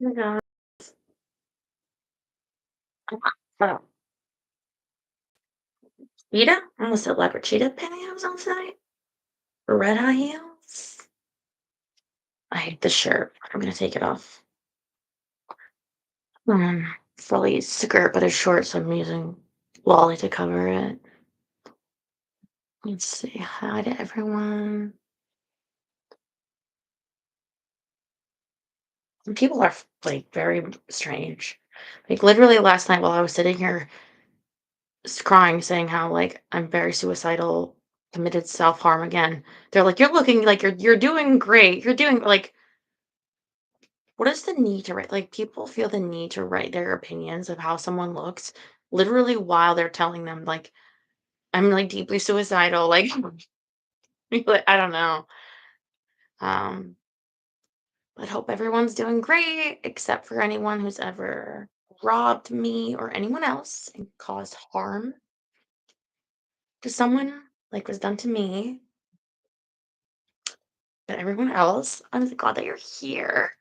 Oh my God. Oh, cheetah? Almost said leopard cheetah pantyhose on tonight? Red high heels? I hate this shirt. I'm gonna take it off. Fully skirt, but it's short, so I'm using Lolly to cover it. Let's say hi to everyone. People are like very strange. Like literally last night while I was sitting here crying, saying how like I'm very suicidal, committed self harm again. They're like, "You're looking like you're doing great. You're doing like." What is the need to write? Like people feel the need to write their opinions of how someone looks, literally while they're telling them like I'm like deeply suicidal. Like, like, I don't know. Um, but hope everyone's doing great, except for anyone who's ever robbed me or anyone else and caused harm to someone like was done to me. But everyone else, I'm glad that you're here.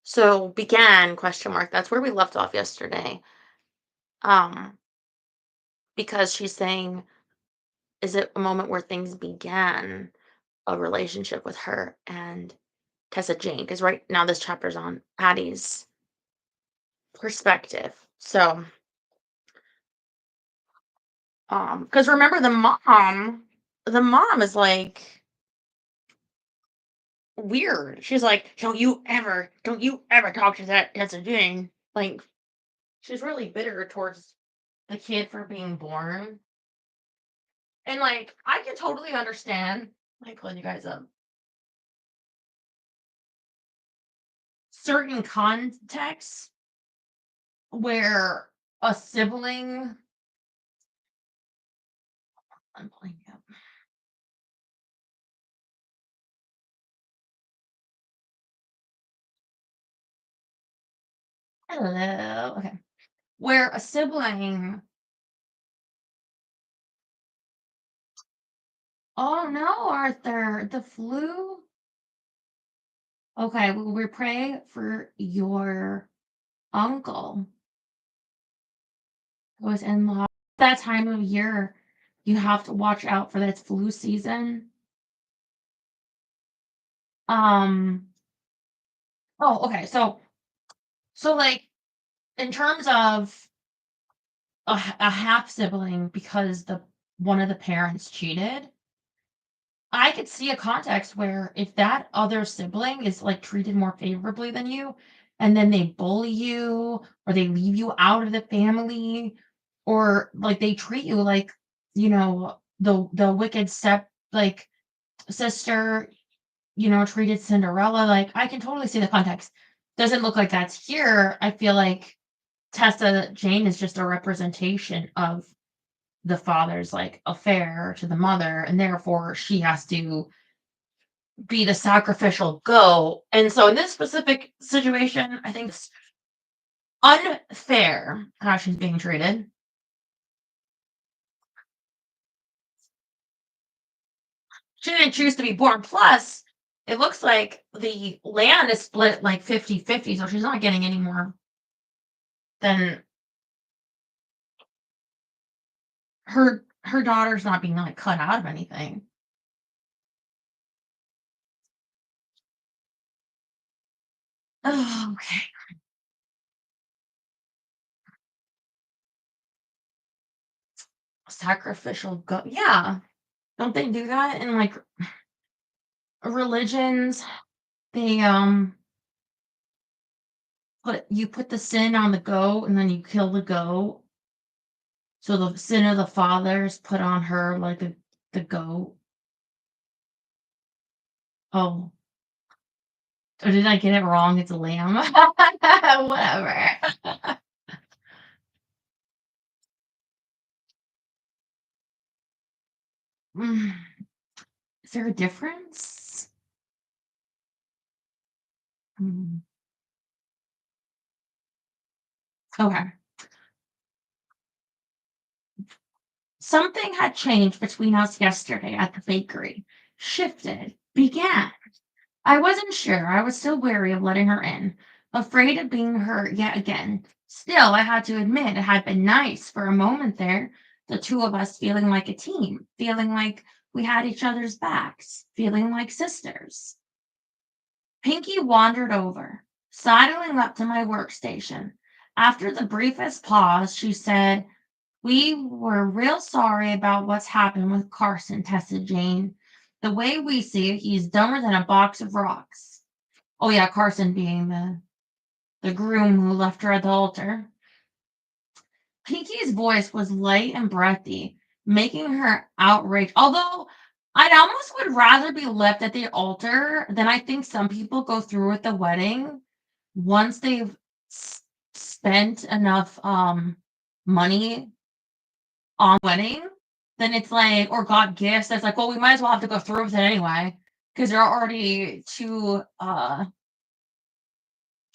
So began question mark. That's where we left off yesterday. Um, because she's saying, is it a moment where things began a relationship with her and Tessa Jane? Because right now this chapter's on Addie's perspective. So, because remember the mom is like weird. She's like, don't you ever talk to that Tessa Jane. Like, she's really bitter towards the kid for being born. And like, I can totally understand, like, pulling you guys up, certain contexts where a sibling, I'm pulling you up. Hello. Okay. Where a sibling, oh no, Arthur, the flu. Okay, well, we're praying for your uncle who was in that time of year. You have to watch out for that flu season. Um, oh, okay. So like in terms of a half sibling because the one of the parents cheated, I could see a context where if that other sibling is like treated more favorably than you, and then they bully you or they leave you out of the family, or like they treat you like, the wicked step like sister, treated Cinderella. Like I can totally see the context. Doesn't look like that's here. I feel like Tessa Jane is just a representation of the father's like affair to the mother, and therefore she has to be the sacrificial goat. And so in this specific situation, I think it's unfair how she's being treated. She didn't choose to be born. Plus, it looks like the land is split like 50-50, so she's not getting any more than her daughter's not being like cut out of anything. Oh, okay. Sacrificial goat. Yeah. Don't they do that in like religions? They put the sin on the goat and then you kill the goat. So the sin of the fathers put on her like the goat. Oh, or did I get it wrong? It's a lamb. Whatever. Mm, is there a difference? Mm, okay. Something had changed between us yesterday at the bakery. Shifted. Began. I wasn't sure. I was still wary of letting her in, afraid of being hurt yet again. Still, I had to admit it had been nice for a moment there, the two of us feeling like a team, feeling like we had each other's backs, feeling like sisters. Pinky wandered over, sidling up to my workstation. After the briefest pause, she said, "We were real sorry about what's happened with Carson," tested Jane. "The way we see it, he's dumber than a box of rocks." Oh yeah, Carson being the groom who left her at the altar. Pinky's voice was light and breathy, making her outraged. Although I'd almost would rather be left at the altar than I think some people go through with the wedding once they've spent enough money on wedding, then it's like, or got gifts. That's like, well, we might as well have to go through with it anyway because there are already too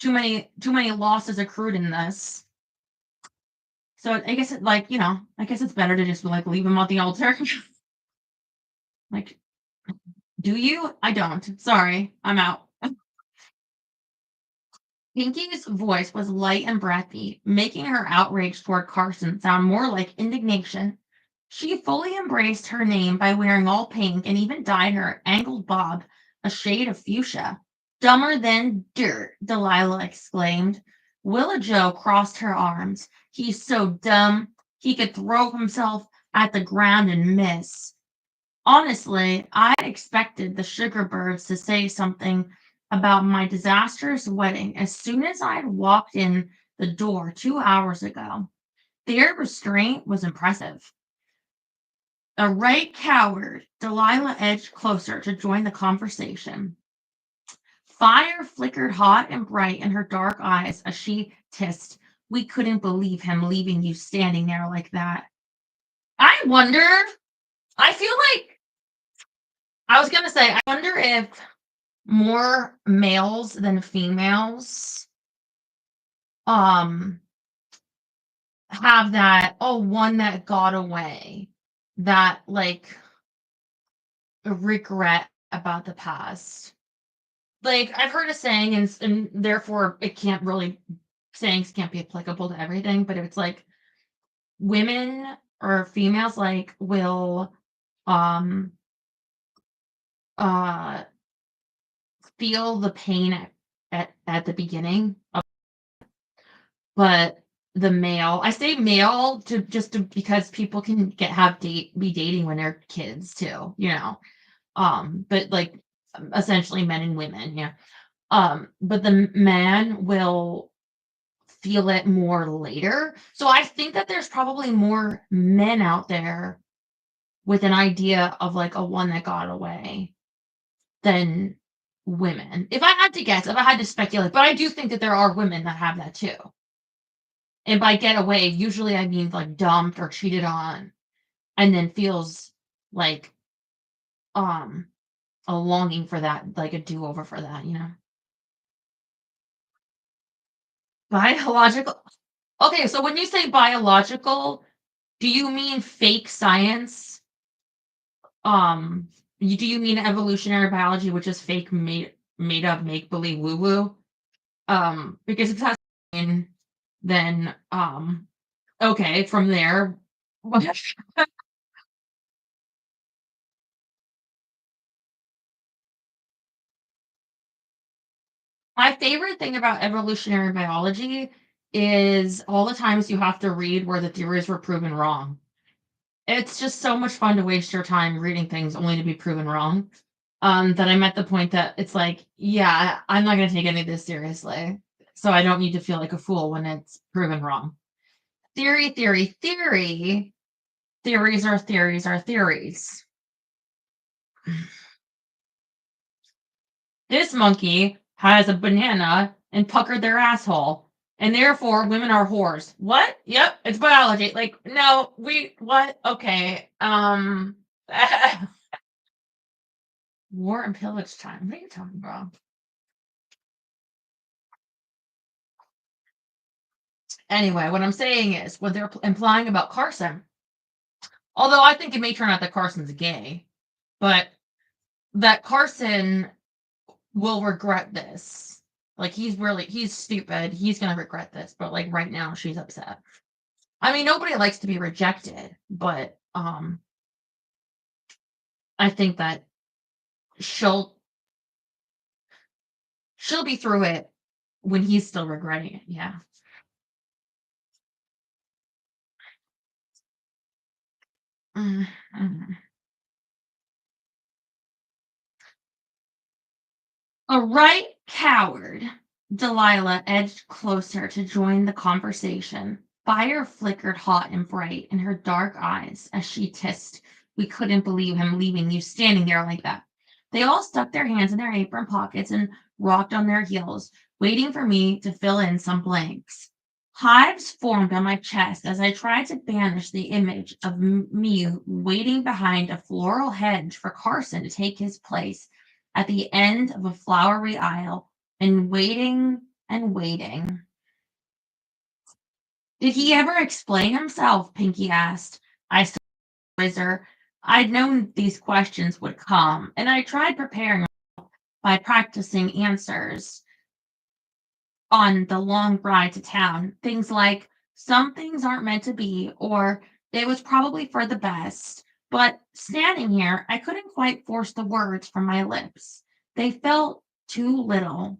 many losses accrued in this. So I guess I guess it's better to just like leave him at the altar. Like, do you? I don't. Sorry, I'm out. Pinky's voice was light and breathy, making her outrage toward Carson sound more like indignation. She fully embraced her name by wearing all pink and even dyed her angled bob a shade of fuchsia. "Dumber than dirt," Delilah exclaimed. Willa Jo crossed her arms. "He's so dumb, he could throw himself at the ground and miss." Honestly, I expected the Sugarbirds to say something about my disastrous wedding as soon as I had walked in the door 2 hours ago. Their restraint was impressive. "A right coward," Delilah edged closer to join the conversation. Fire flickered hot and bright in her dark eyes as she hissed, "We couldn't believe him leaving you standing there like that." I wonder, I feel like, I was going to say, I wonder if more males than females um have that, oh, one that got away, that like regret about the past. Like, I've heard a saying, and therefore it can't really, sayings can't be applicable to everything, but it's like women or females like will um uh feel the pain at the beginning, but the male, I say male to just to because people can be dating when they're kids too, but like essentially men and women, yeah. But the man will feel it more later. So I think that there's probably more men out there with an idea of like a one that got away than women. If I had to guess, if I had to speculate, but I do think that there are women that have that too. And by get away, usually I mean like dumped or cheated on and then feels like um a longing for that, like a do-over for that. Biological. Okay, so when you say biological, do you mean fake science? Do you mean evolutionary biology, which is fake, made up, make believe, woo woo? Because if that's then okay, from there. My favorite thing about evolutionary biology is all the times you have to read where the theories were proven wrong. It's just so much fun to waste your time reading things only to be proven wrong. That I'm at the point that it's like, yeah, I'm not going to take any of this seriously. So I don't need to feel like a fool when it's proven wrong. Theory, theory, theory. Theories are theories are theories. This monkey has a banana and puckered their asshole, and therefore women are whores. What? Yep, it's biology. Like, no, what? Okay. War and pillage time. What are you talking about? Anyway, what I'm saying is what they're implying about Carson, although I think it may turn out that Carson's gay, but that Carson will regret this. Like he's stupid. He's gonna regret this. But like right now, she's upset. I mean, nobody likes to be rejected, but I think that she'll she'll be through it when he's still regretting it. Yeah. Mm, mm. A right coward. Delilah edged closer to join the conversation. Fire flickered hot and bright in her dark eyes as she hissed, "We couldn't believe him leaving you standing there like that." They all stuck their hands in their apron pockets and rocked on their heels, waiting for me to fill in some blanks. Hives formed on my chest as I tried to banish the image of me waiting behind a floral hedge for Carson to take his place at the end of a flowery aisle and waiting and waiting. "Did he ever explain himself?" Pinky asked. I said, "Wizard, I'd known these questions would come, and I tried preparing by practicing answers on the long ride to town. Things like, some things aren't meant to be, or it was probably for the best." But standing here, I couldn't quite force the words from my lips. They felt too little,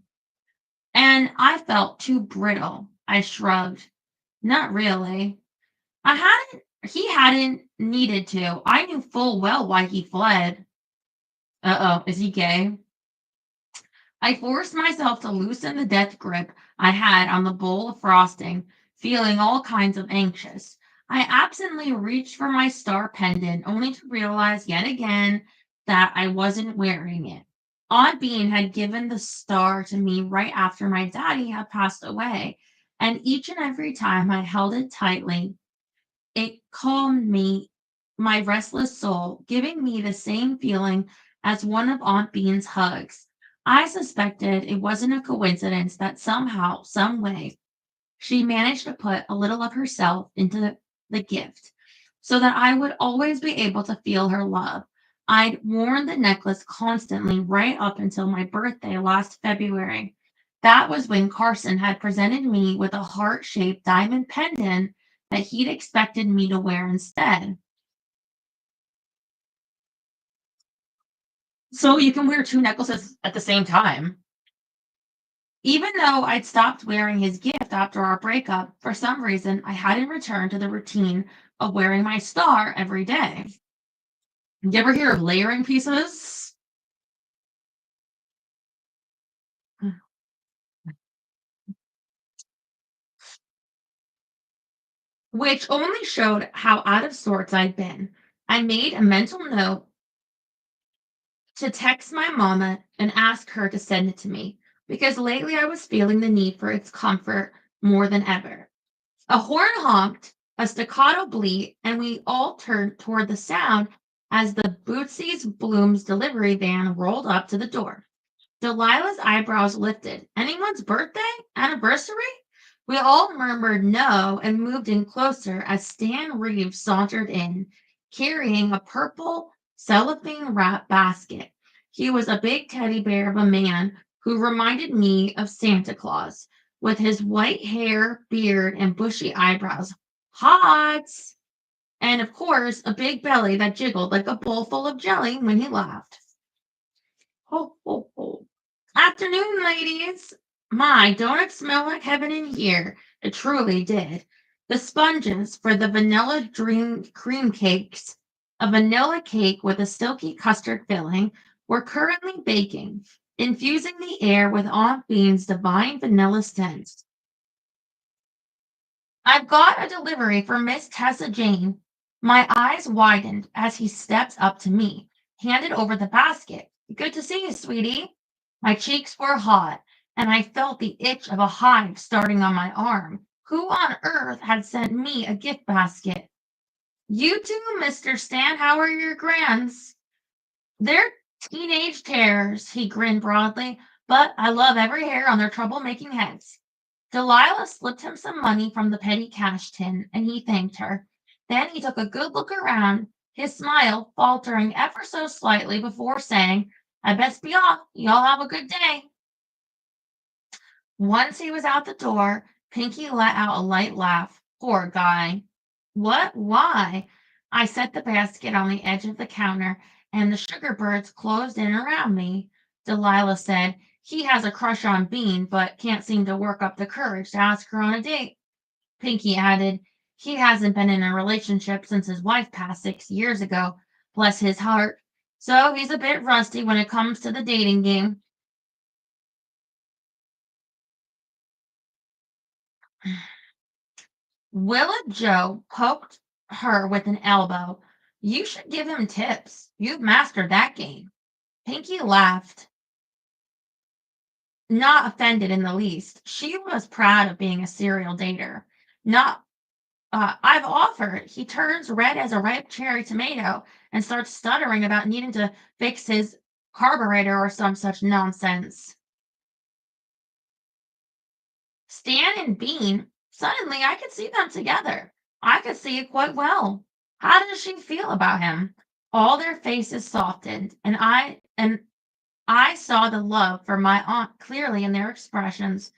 and I felt too brittle. I shrugged. "Not really. He hadn't needed to. I knew full well why he fled." Uh oh, is he gay? I forced myself to loosen the death grip I had on the bowl of frosting, feeling all kinds of anxious. I absently reached for my star pendant, only to realize yet again that I wasn't wearing it. Aunt Bean had given the star to me right after my daddy had passed away, and each and every time I held it tightly, it calmed my restless soul, giving me the same feeling as one of Aunt Bean's hugs. I suspected it wasn't a coincidence that somehow, some way, she managed to put a little of herself into the gift so that I would always be able to feel her love. I'd worn the necklace constantly right up until my birthday last February. That was when Carson had presented me with a heart shaped diamond pendant that he'd expected me to wear instead. So you can wear two necklaces at the same time. Even though I'd stopped wearing his gift after our breakup, for some reason I hadn't returned to the routine of wearing my star every day. You ever hear of layering pieces? Which only showed how out of sorts I'd been. I made a mental note to text my mama and ask her to send it to me because lately I was feeling the need for its comfort more than ever. A horn honked, a staccato bleat, and we all turned toward the sound as the Bootsy's Blooms delivery van rolled up to the door. Delilah's eyebrows lifted. "Anyone's birthday? Anniversary?" We all murmured no and moved in closer as Stan Reeves sauntered in, carrying a purple cellophane wrap basket. He was a big teddy bear of a man who reminded me of Santa Claus, with his white hair, beard, and bushy eyebrows. Hot! And of course, a big belly that jiggled like a bowl full of jelly when he laughed. Ho, ho, ho. "Afternoon, ladies. My, don't it smell like heaven in here?" It truly did. The sponges for the vanilla dream cream cakes, a vanilla cake with a silky custard filling, were currently baking, infusing the air with Aunt Bean's divine vanilla scents. "I've got a delivery for Miss Tessa Jane." My eyes widened as he stepped up to me, handed over the basket. "Good to see you, sweetie." My cheeks were hot, and I felt the itch of a hive starting on my arm. Who on earth had sent me a gift basket? "You too, Mr. Stan. How are your grands?" "They're teenage terrors," he grinned broadly, "but I love every hair on their troublemaking heads." Delilah slipped him some money from the petty cash tin, and he thanked her. Then he took a good look around, his smile faltering ever so slightly before saying, I best be off. Y'all have a good day. Once he was out the door, Pinky let out a light laugh. Poor guy. What? Why? I set the basket on the edge of the counter, and the sugar birds closed in around me. Delilah said, he has a crush on Bean, but can't seem to work up the courage to ask her on a date. Pinky added, he hasn't been in a relationship since his wife passed 6 years ago. Bless his heart. So he's a bit rusty when it comes to the dating game. Willa Joe poked her with an elbow. You should give him tips. You've mastered that game. Pinky laughed, not offended in the least. She was proud of being a serial dater. Not, I've offered. He turns red as a ripe cherry tomato and starts stuttering about needing to fix his carburetor or some such nonsense. Stan and Bean, suddenly I could see them together. I could see it quite well. How does she feel about him? All their faces softened, and I saw the love for my aunt clearly in their expressions.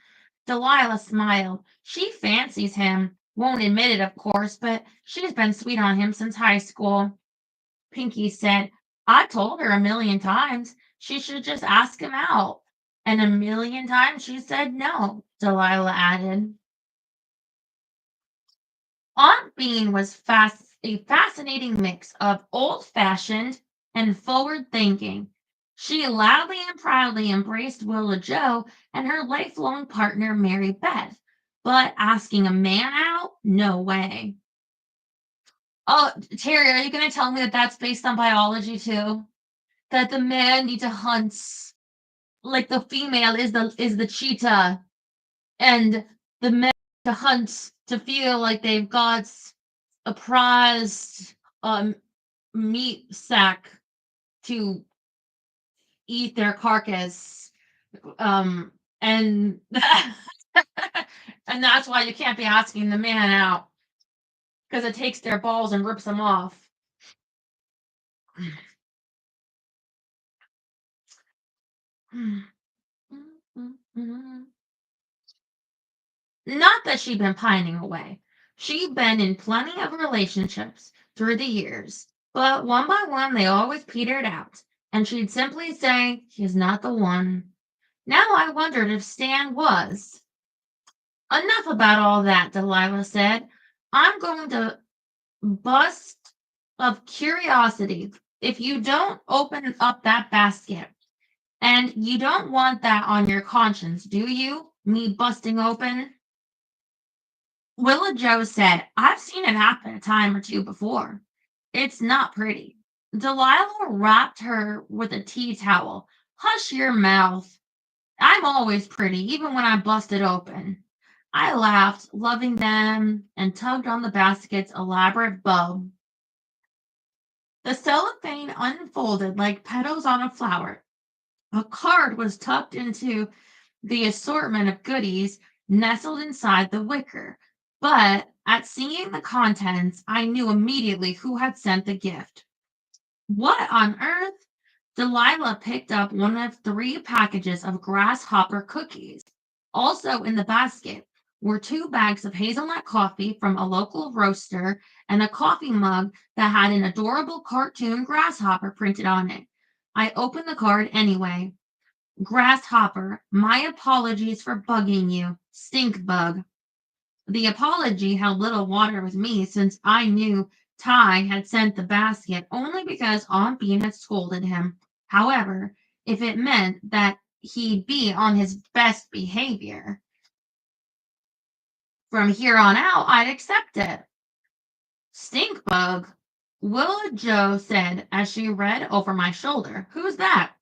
Delilah smiled. She fancies him. Won't admit it, of course, but she's been sweet on him since high school. Pinky said, I told her a million times she should just ask him out. And a million times she said no, Delilah added. Aunt Bean was a fascinating mix of old-fashioned and forward-thinking. She loudly and proudly embraced Willa Jo and her lifelong partner, Mary Beth, but asking a man out? No way. Oh, Terry, are you going to tell me that that's based on biology too? That the man need to hunt, like the female is the cheetah, and the men to hunt to feel like they've got a prized meat sack to eat their carcass, and and that's why you can't be asking the man out because it takes their balls and rips them off. Not that she'd been pining away. She'd been in plenty of relationships through the years, but one by one they always petered out, and she'd simply say, he's not the one. Now I wondered if Stan was. Enough about all that, Delilah said. I'm going to bust of curiosity if you don't open up that basket. And you don't want that on your conscience, do you? Me busting open? Willa Jo said, I've seen it happen a time or two before. It's not pretty. Delilah wrapped her with a tea towel. Hush your mouth. I'm always pretty, even when I bust it open. I laughed, loving them, and tugged on the basket's elaborate bow. The cellophane unfolded like petals on a flower. A card was tucked into the assortment of goodies nestled inside the wicker. But at seeing the contents, I knew immediately who had sent the gift. What on earth? Delilah picked up one of 3 packages of grasshopper cookies. Also in the basket were 2 bags of hazelnut coffee from a local roaster and a coffee mug that had an adorable cartoon grasshopper printed on it. I opened the card anyway. Grasshopper, my apologies for bugging you. Stink bug. The apology held little water with me since I knew Ty had sent the basket only because Aunt Bean had scolded him. However, if it meant that he'd be on his best behavior from here on out, I'd accept it. Stink bug, Willa Jo said as she read over my shoulder. Who's that?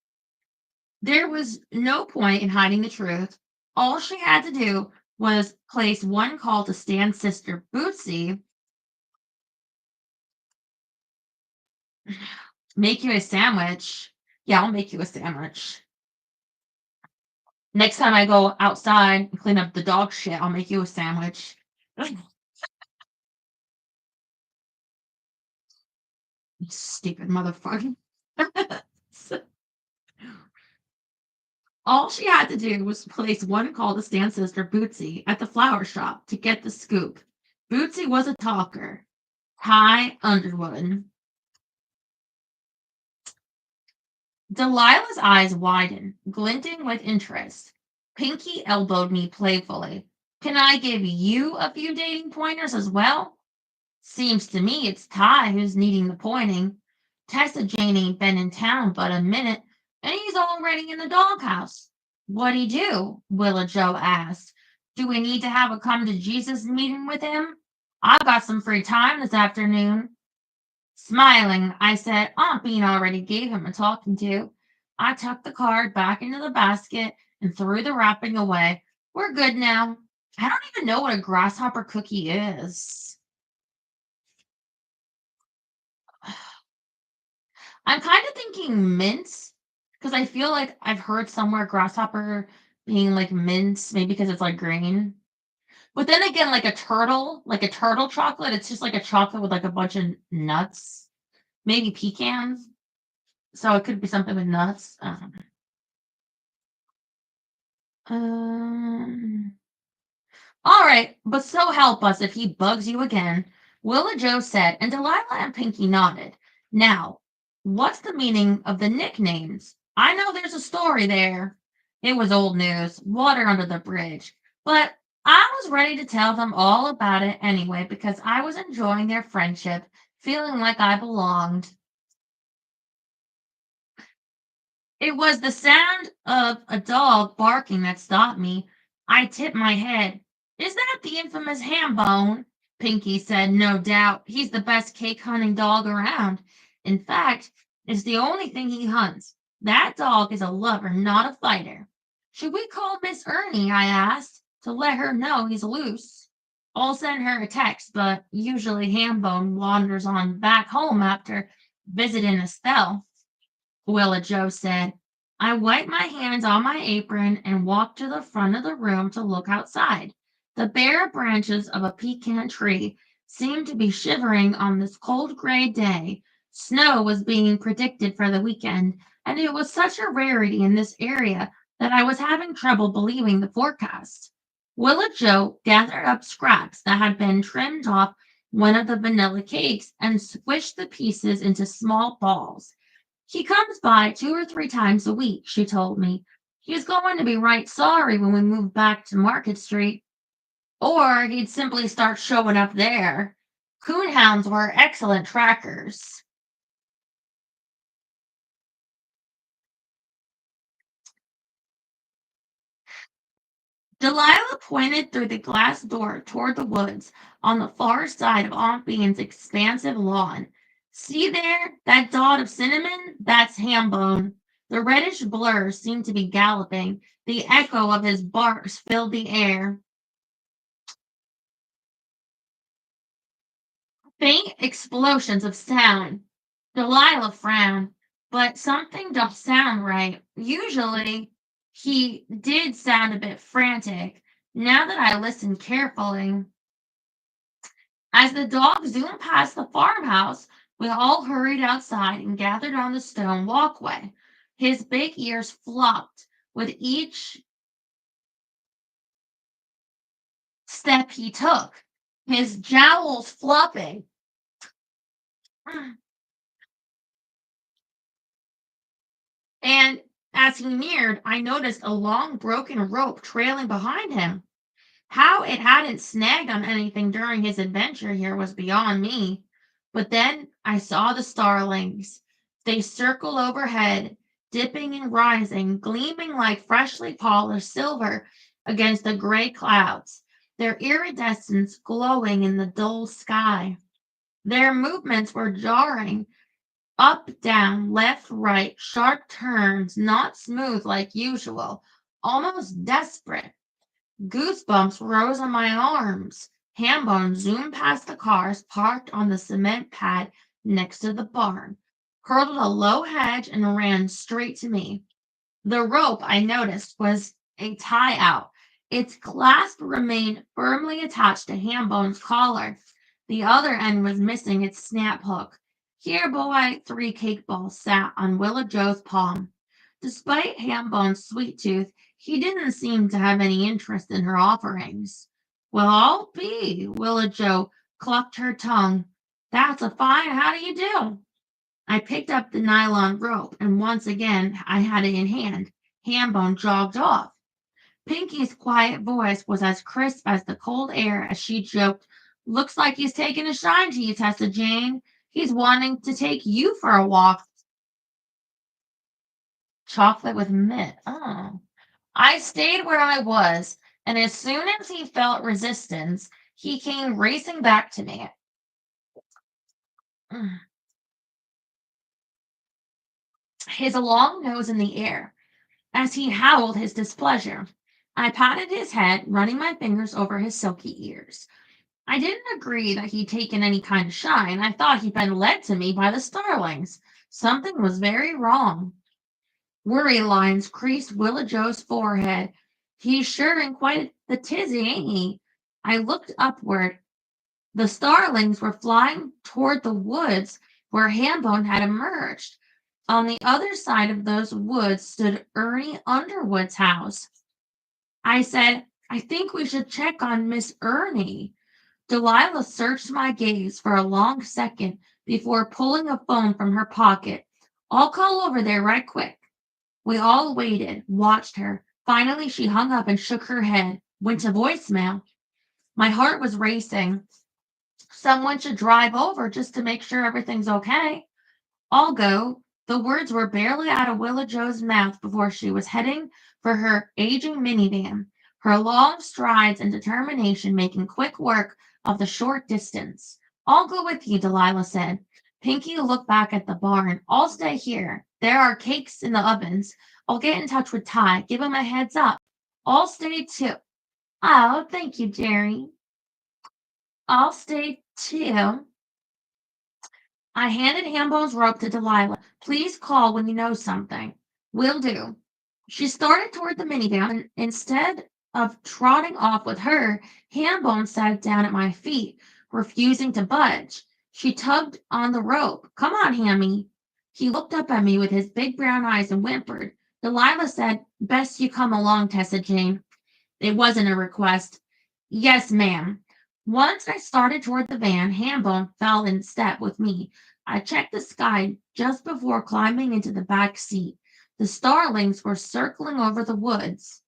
There was no point in hiding the truth. All she had to do was place one call to Stan's sister, Bootsy, make you a sandwich. Yeah, I'll make you a sandwich. Next time I go outside and clean up the dog shit, I'll make you a sandwich. Stupid motherfucker. All she had to do was place one call to Stan's sister Bootsy at the flower shop to get the scoop. Bootsy was a talker. Ty Underwood. Delilah's eyes widened, glinting with interest. Pinky elbowed me playfully. Can I give you a few dating pointers as well? Seems to me it's Ty who's needing the pointing. Tessa Jane ain't been in town but a minute, and he's already in the doghouse. What'd he do? Willa Joe asked. Do we need to have a come to Jesus meeting with him? I've got some free time this afternoon. Smiling, I said Aunt Bean already gave him a talking to. I tucked the card back into the basket and threw the wrapping away. We're good now. I don't even know what a grasshopper cookie is. I'm kind of thinking mince because I feel like I've heard somewhere grasshopper being like mince, maybe because it's like green. But then again, like a turtle chocolate, it's just like a chocolate with like a bunch of nuts, maybe pecans. So it could be something with nuts. Um, all right, but so help us if he bugs you again, Willa Joe said, and Delilah and Pinky nodded. Now, what's the meaning of the nicknames? I know there's a story there. It was old news, water under the bridge, but I was ready to tell them all about it anyway because I was enjoying their friendship, feeling like I belonged. It was the sound of a dog barking that stopped me. I tipped my head. Is that the infamous Hambone? Pinky said, no doubt. He's the best cake hunting dog around. In fact, it's the only thing he hunts. That dog is a lover, not a fighter. Should we call Miss Ernie? I asked, to let her know he's loose. I'll send her a text, but usually Hambone wanders on back home after visiting Estelle. Willa Joe said. I wiped my hands on my apron and walked to the front of the room to look outside. The bare branches of a pecan tree seemed to be shivering on this cold gray day. Snow was being predicted for the weekend, and it was such a rarity in this area that I was having trouble believing the forecast. Willa Joe gathered up scraps that had been trimmed off one of the vanilla cakes and squished the pieces into small balls. He comes by 2 or 3 times a week, she told me. He's going to be right sorry when we move back to Market Street. Or he'd simply start showing up there. Coonhounds were excellent trackers. Delilah pointed through the glass door toward the woods on the far side of Aunt Bean's expansive lawn. See there, that dot of cinnamon? That's Hambone. The reddish blur seemed to be galloping. The echo of his barks filled the air. Faint explosions of sound. Delilah frowned, but something don't sound right. Usually he did sound a bit frantic. Now that I listened carefully, as the dog zoomed past the farmhouse, we all hurried outside and gathered on the stone walkway. His big ears flopped with each step he took, his jowls flopping. And as he neared, I noticed a long broken rope trailing behind him. How it hadn't snagged on anything during his adventure here was beyond me. But then I saw the starlings. They circled overhead, dipping and rising, gleaming like freshly polished silver against the gray clouds, their iridescence glowing in the dull sky. Their movements were jarring, up, down, left, right, sharp turns, not smooth like usual, almost desperate. Goosebumps rose on my arms. Hambone zoomed past the cars parked on the cement pad next to the barn, hurdled a low hedge, and ran straight to me. The rope, I noticed, was a tie out. Its clasp remained firmly attached to Hambone's collar. The other end was missing its snap hook. Here, boy, 3 cake balls sat on Willa Joe's palm. Despite Hambone's sweet tooth, he didn't seem to have any interest in her offerings. Well, I'll be. Willa Jo clucked her tongue. That's a fine how do you do? I picked up the nylon rope, and once again I had it in hand. Hambone jogged off. Pinky's quiet voice was as crisp as the cold air as she joked, "Looks like he's taking a shine to you, Tessa Jane. He's wanting to take you for a walk." Chocolate with mint. Oh. I stayed where I was, and as soon as he felt resistance, he came racing back to me. His long nose in the air, as he howled his displeasure. I patted his head, running my fingers over his silky ears. I didn't agree that he'd taken any kind of shine. I thought he'd been led to me by the starlings. Something was very wrong. Worry lines creased Willa Joe's forehead. He's sure in quite the tizzy, ain't he? I looked upward. The starlings were flying toward the woods where Hambone had emerged. On the other side of those woods stood Ernie Underwood's house. I said, "I think we should check on Miss Ernie." Delilah searched my gaze for a long second before pulling a phone from her pocket. "I'll call over there right quick." We all waited, watched her. Finally, she hung up and shook her head, went to voicemail. My heart was racing. Someone should drive over just to make sure everything's okay. "I'll go." The words were barely out of Willa Joe's mouth before she was heading for her aging minivan, her long strides and determination making quick work of the short distance. "I'll go with you," Delilah said. Pinky looked back at the barn. "I'll stay here. There are cakes in the ovens. I'll get in touch with Ty, give him a heads up. I'll stay too." "Oh, thank you, Jerry." "I'll stay too." I handed Hambone's rope to Delilah. "Please call when you know something." "Will do." She started toward the minivan, and instead of trotting off with her, Hambone sat down at my feet, refusing to budge. She tugged on the rope. "Come on, Hammy." He looked up at me with his big brown eyes and whimpered. Delilah said, "Best you come along, Tessa Jane." It wasn't a request. "Yes, ma'am." Once I started toward the van, Hambone fell in step with me. I checked the sky just before climbing into the back seat. The starlings were circling over the woods.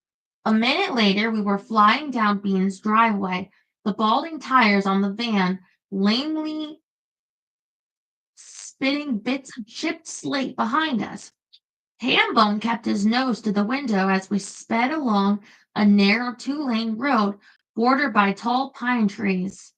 A minute later, we were flying down Bean's driveway, the balding tires on the van lamely spitting bits of chipped slate behind us. Hambone kept his nose to the window as we sped along a narrow two-lane road bordered by tall pine trees.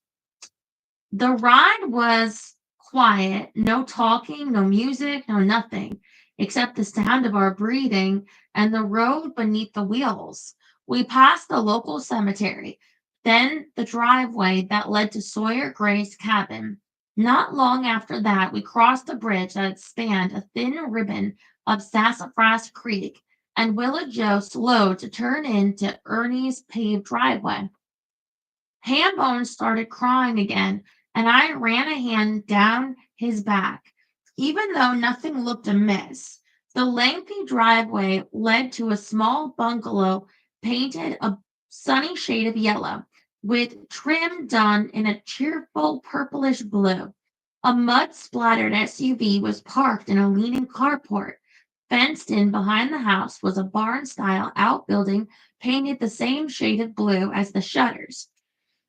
The ride was quiet, no talking, no music, no nothing, except the sound of our breathing and the road beneath the wheels. We passed the local cemetery, then the driveway that led to Sawyer Gray's cabin. Not long after that, we crossed a bridge that spanned a thin ribbon of Sassafras Creek, and Willa Jo slowed to turn into Ernie's paved driveway. Hambone started crying again, and I ran a hand down his back. Even though nothing looked amiss, the lengthy driveway led to a small bungalow painted a sunny shade of yellow, with trim done in a cheerful purplish blue. A mud-splattered SUV was parked in a leaning carport. Fenced in behind the house was a barn-style outbuilding painted the same shade of blue as the shutters.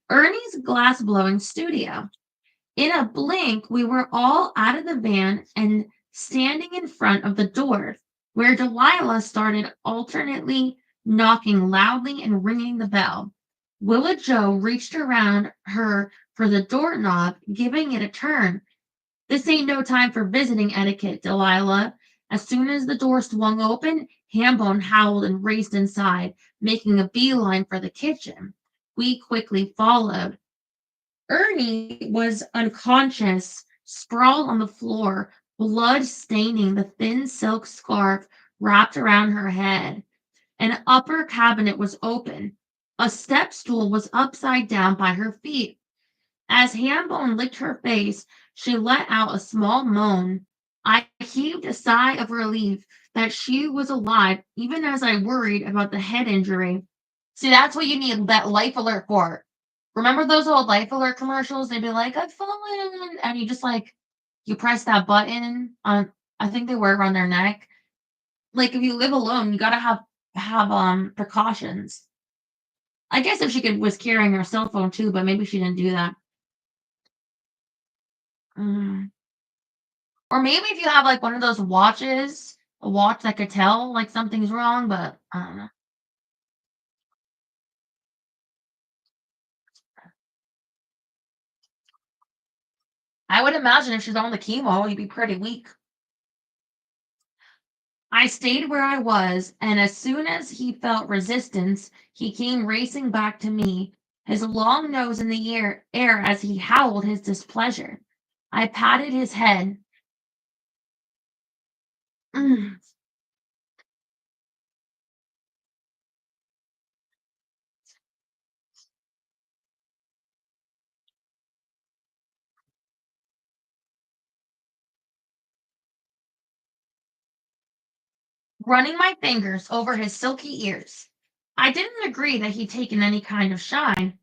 Ernie's glass-blowing studio. In a blink, we were all out of the van and standing in front of the door, where Delilah started alternately knocking loudly and ringing the bell. Willa Jo reached around her for the doorknob, giving it a turn. "This ain't no time for visiting etiquette, Delilah." As soon as the door swung open, Hambone howled and raced inside, making a beeline for the kitchen. We quickly followed. Ernie was unconscious, sprawled on the floor, blood staining the thin silk scarf wrapped around her head. An upper cabinet was open. A step stool was upside down by her feet. As Hambone licked her face, she let out a small moan. I heaved a sigh of relief that she was alive, even as I worried about the head injury. See, that's what you need that life alert for. Remember those old life alert commercials? They'd be like, I've fallen. And you just like, you press that button on, I think they wear it around their neck. Like if you live alone, you gotta have precautions. I guess if she was carrying her cell phone too, but maybe she didn't do that. Mm. Or maybe if you have like one of those watches, a watch that could tell like something's wrong, but I don't know. I would imagine if she's on the chemo, you'd be pretty weak. I stayed where I was, and as soon as he felt resistance, he came racing back to me, his long nose in the air as he howled his displeasure. I patted his head. Running my fingers over his silky ears. I didn't agree that he'd taken any kind of shine.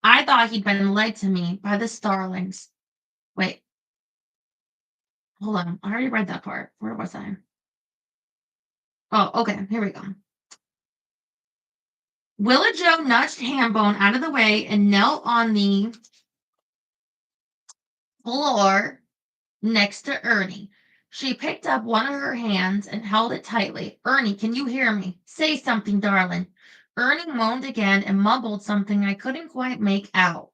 I thought he'd been led to me by the starlings. Wait, hold on. I already read that part. Where was I? Oh, okay. Here we go. Willa Joe nudged Hambone out of the way and knelt on the floor next to Ernie. She picked up one of her hands and held it tightly. Ernie, can you hear me? Say something, darling. Ernie moaned again and mumbled something I couldn't quite make out.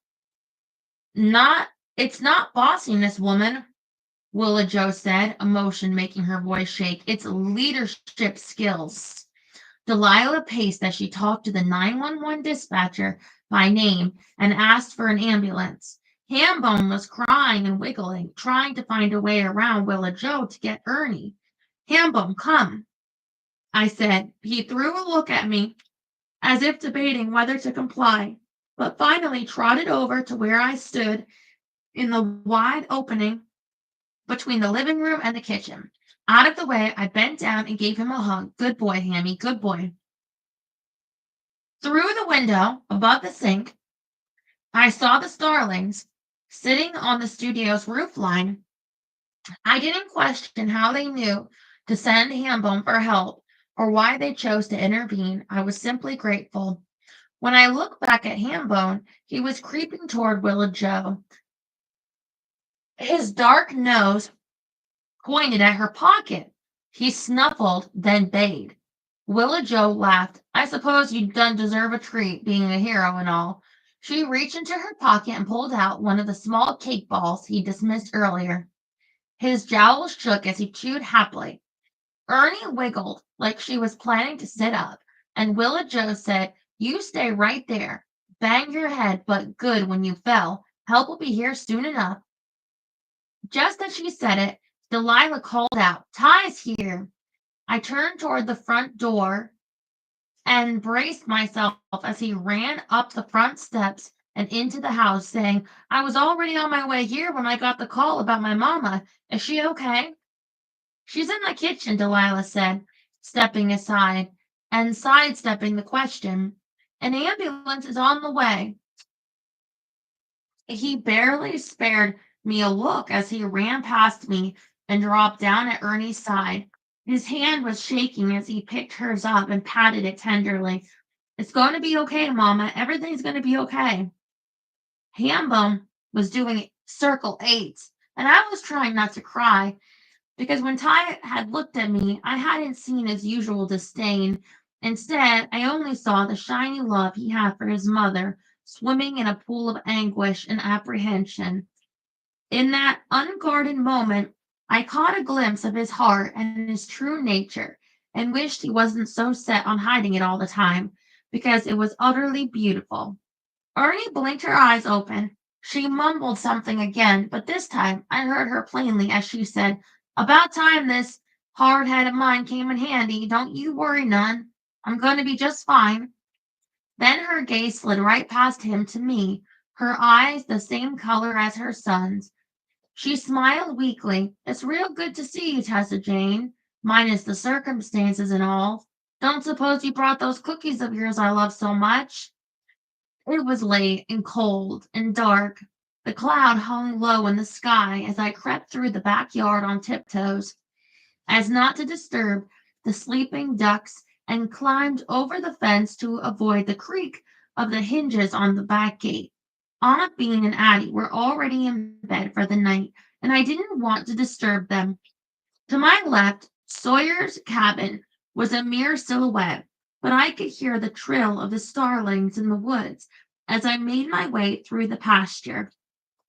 Not, it's not bossiness, woman, Willa Joe said, emotion making her voice shake. It's leadership skills. Delilah paced as she talked to the 911 dispatcher by name and asked for an ambulance. Hambone was crying and wiggling, trying to find a way around Willa Joe to get Ernie. Hambone, come, I said. He threw a look at me as if debating whether to comply, but finally trotted over to where I stood in the wide opening between the living room and the kitchen. Out of the way, I bent down and gave him a hug. Good boy, Hammy, good boy. Through the window above the sink, I saw the starlings sitting on the studio's roof line. I didn't question how they knew to send Hambone for help or why they chose to intervene. I was simply grateful. When I looked back at Hambone, he was creeping toward Willa Joe, his dark nose pointed at her pocket. He snuffled, then bayed. Willa Joe laughed. I suppose you done deserve a treat, being a hero and all. She reached into her pocket and pulled out one of the small cake balls he dismissed earlier. His jowls shook as he chewed happily. Ernie wiggled like she was planning to sit up, and Willa Joe said, You stay right there. Bang your head, but good when you fell. Help will be here soon enough. Just as she said it, Delilah called out, Ty's here. I turned toward the front door and braced myself as he ran up the front steps and into the house, saying, I was already on my way here when I got the call about my mama. Is she okay? She's in the kitchen, Delilah said, stepping aside and sidestepping the question. An ambulance is on the way. He barely spared me a look as he ran past me and dropped down at Ernie's side. His hand was shaking as he picked hers up and patted it tenderly. It's going to be okay, Mama. Everything's going to be okay. Hambone was doing circle eights, and I was trying not to cry because when Ty had looked at me, I hadn't seen his usual disdain. Instead, I only saw the shiny love he had for his mother swimming in a pool of anguish and apprehension. In that unguarded moment, I caught a glimpse of his heart and his true nature and wished he wasn't so set on hiding it all the time because it was utterly beautiful. Ernie blinked her eyes open. She mumbled something again, but this time I heard her plainly as she said, About time this hard head of mine came in handy. Don't you worry none. I'm going to be just fine. Then her gaze slid right past him to me, her eyes the same color as her son's. She smiled weakly. It's real good to see you, Tessa Jane, minus the circumstances and all. Don't suppose you brought those cookies of yours I love so much? It was late and cold and dark. The cloud hung low in the sky as I crept through the backyard on tiptoes, as not to disturb the sleeping ducks, and climbed over the fence to avoid the creak of the hinges on the back gate. Aunt Bean and Addie were already in bed for the night, and I didn't want to disturb them. To my left, Sawyer's cabin was a mere silhouette, but I could hear the trill of the starlings in the woods as I made my way through the pasture,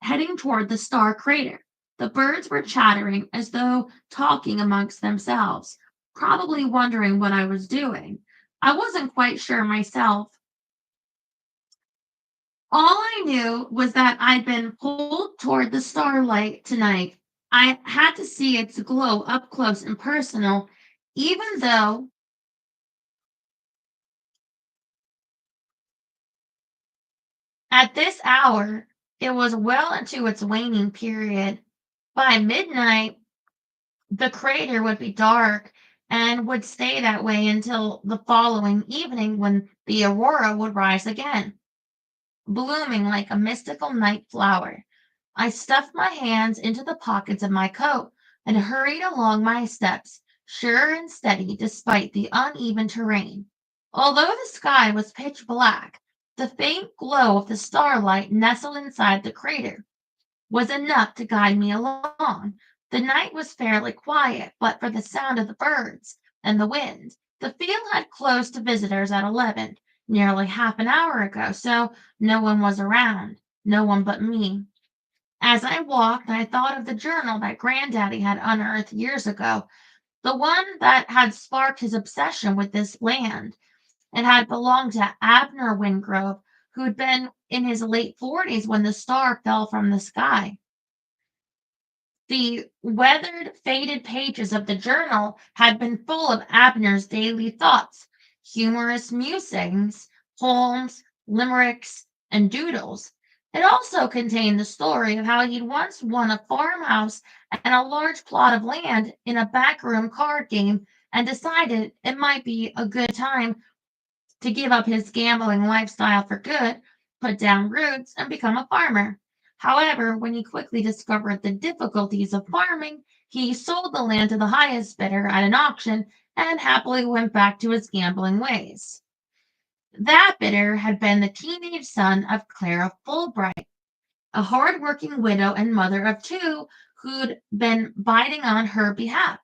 heading toward the star crater. The birds were chattering as though talking amongst themselves, probably wondering what I was doing. I wasn't quite sure myself. All I knew was that I'd been pulled toward the starlight tonight. I had to see its glow up close and personal, even though at this hour it was well into its waning period. By midnight, the crater would be dark and would stay that way until the following evening when the aurora would rise again, blooming like a mystical night flower. I stuffed my hands into the pockets of my coat and hurried along my steps, sure and steady despite the uneven terrain. Although the sky was pitch black, the faint glow of the starlight nestled inside the crater was enough to guide me along. The night was fairly quiet, but for the sound of the birds and the wind. The field had closed to visitors at 11, nearly half an hour ago, so no one was around, no one but me. As I walked, I thought of the journal that Granddaddy had unearthed years ago, the one that had sparked his obsession with this land. It had belonged to Abner Wingrove, who'd been in his late 40s when the star fell from the sky. The weathered, faded pages of the journal had been full of Abner's daily thoughts, humorous musings, poems, limericks, and doodles. It also contained the story of how he'd once won a farmhouse and a large plot of land in a backroom card game and decided it might be a good time to give up his gambling lifestyle for good, put down roots, and become a farmer. However, when he quickly discovered the difficulties of farming, he sold the land to the highest bidder at an auction and happily went back to his gambling ways. That bidder had been the teenage son of Clara Fulbright, a hard-working widow and mother of two who'd been bidding on her behalf.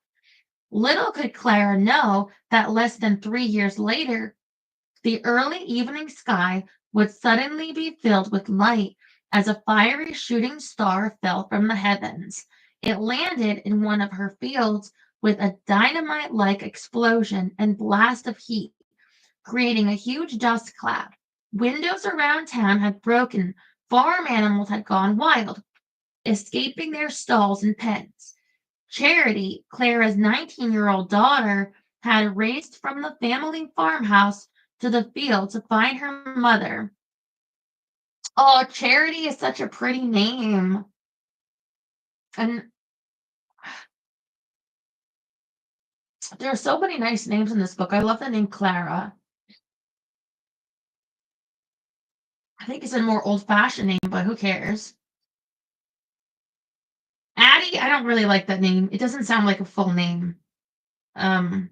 Little could Clara know that less than 3 years later, the early evening sky would suddenly be filled with light as a fiery shooting star fell from the heavens. It landed in one of her fields with a dynamite-like explosion and blast of heat, creating a huge dust cloud. Windows around town had broken, farm animals had gone wild, escaping their stalls and pens. Charity, Clara's 19-year-old daughter, had raced from the family farmhouse to the field to find her mother. Oh, Charity is such a pretty name. And there are so many nice names in this book. I love the name Clara. I think it's a more old-fashioned name, but who cares? Addie, I don't really like that name. It doesn't sound like a full name. Um,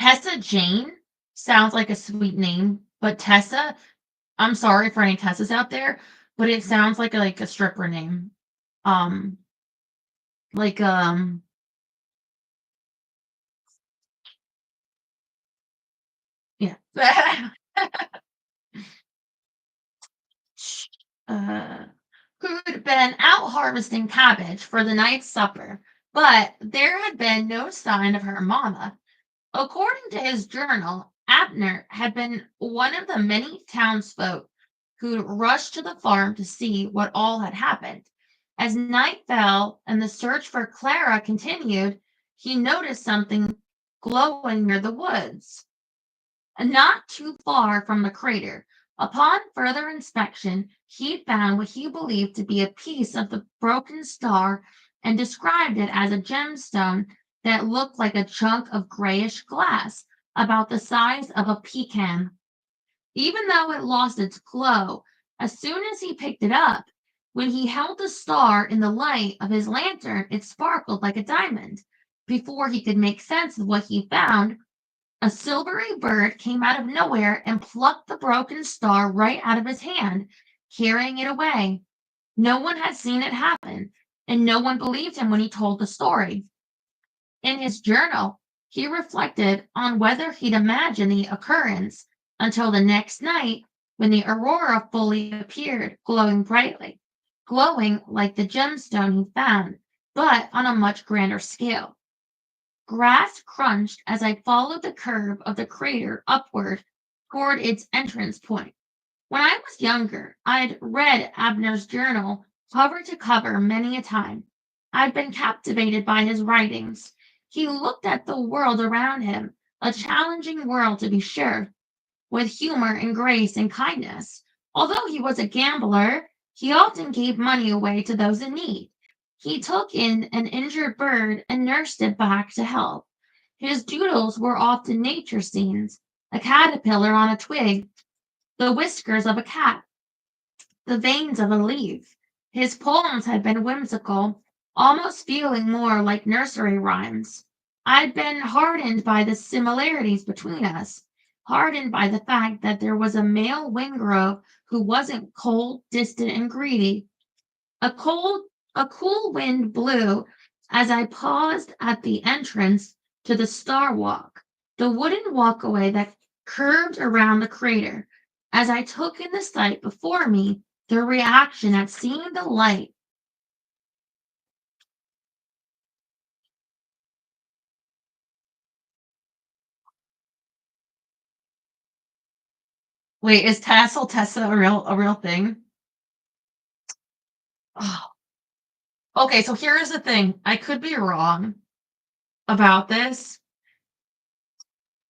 Tessa Jane sounds like a sweet name, but Tessa, I'm sorry for any Tessas out there, but it sounds like a stripper name. Um, like yeah. uh, who'd been out harvesting cabbage for the night's supper, but there had been no sign of her mama. According to his journal, Abner had been one of the many townsfolk who rushed to the farm to see what all had happened. As night fell and the search for Clara continued, he noticed something glowing near the woods, and not too far from the crater. Upon further inspection, he found what he believed to be a piece of the broken star and described it as a gemstone that looked like a chunk of grayish glass, about the size of a pecan. Even though it lost its glow, as soon as he picked it up, when he held the star in the light of his lantern, it sparkled like a diamond. Before he could make sense of what he found, a silvery bird came out of nowhere and plucked the broken star right out of his hand, carrying it away. No one had seen it happen, and no one believed him when he told the story. In his journal, he reflected on whether he'd imagined the occurrence until the next night when the aurora fully appeared, glowing brightly, glowing like the gemstone he found, but on a much grander scale. Grass crunched as I followed the curve of the crater upward toward its entrance point. When I was younger, I'd read Abner's journal cover to cover many a time. I'd been captivated by his writings. He looked at the world around him, a challenging world to be sure, with humor and grace and kindness. Although he was a gambler, he often gave money away to those in need. He took in an injured bird and nursed it back to health. His doodles were often nature scenes, a caterpillar on a twig, the whiskers of a cat, the veins of a leaf. His poems had been whimsical, almost feeling more like nursery rhymes. I'd been hardened by the similarities between us, hardened by the fact that there was a male Wingrove who wasn't cold, distant, and greedy. A cold, a cool wind blew as I paused at the entrance to the Star Walk, the wooden walkway that curved around the crater. As I took in the sight before me, the reaction at seeing the light. Wait, is Tassel Tessa a real thing? Oh. Okay, so here's the thing. I could be wrong about this,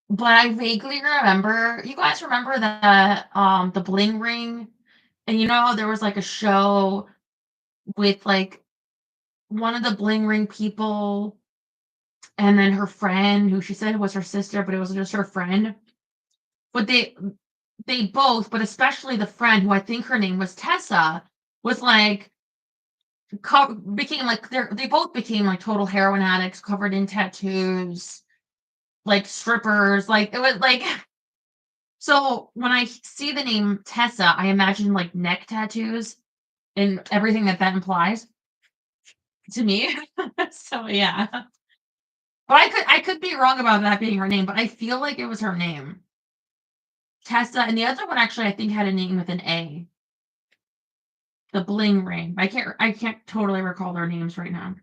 but I vaguely remember. You guys remember the bling ring? And there was like a show with like one of the bling ring people and then her friend who she said was her sister, but it was just her friend. But they both, but especially the friend who I think her name was Tessa, was like became like they both became like total heroin addicts covered in tattoos, like strippers, like it was like so when I see the name Tessa, I imagine like neck tattoos and everything that implies to me. So yeah. But I could be wrong about that being her name, but I feel like it was her name. Tessa, and the other one actually I think had a name with an A. The bling ring. I can't totally recall their names right now.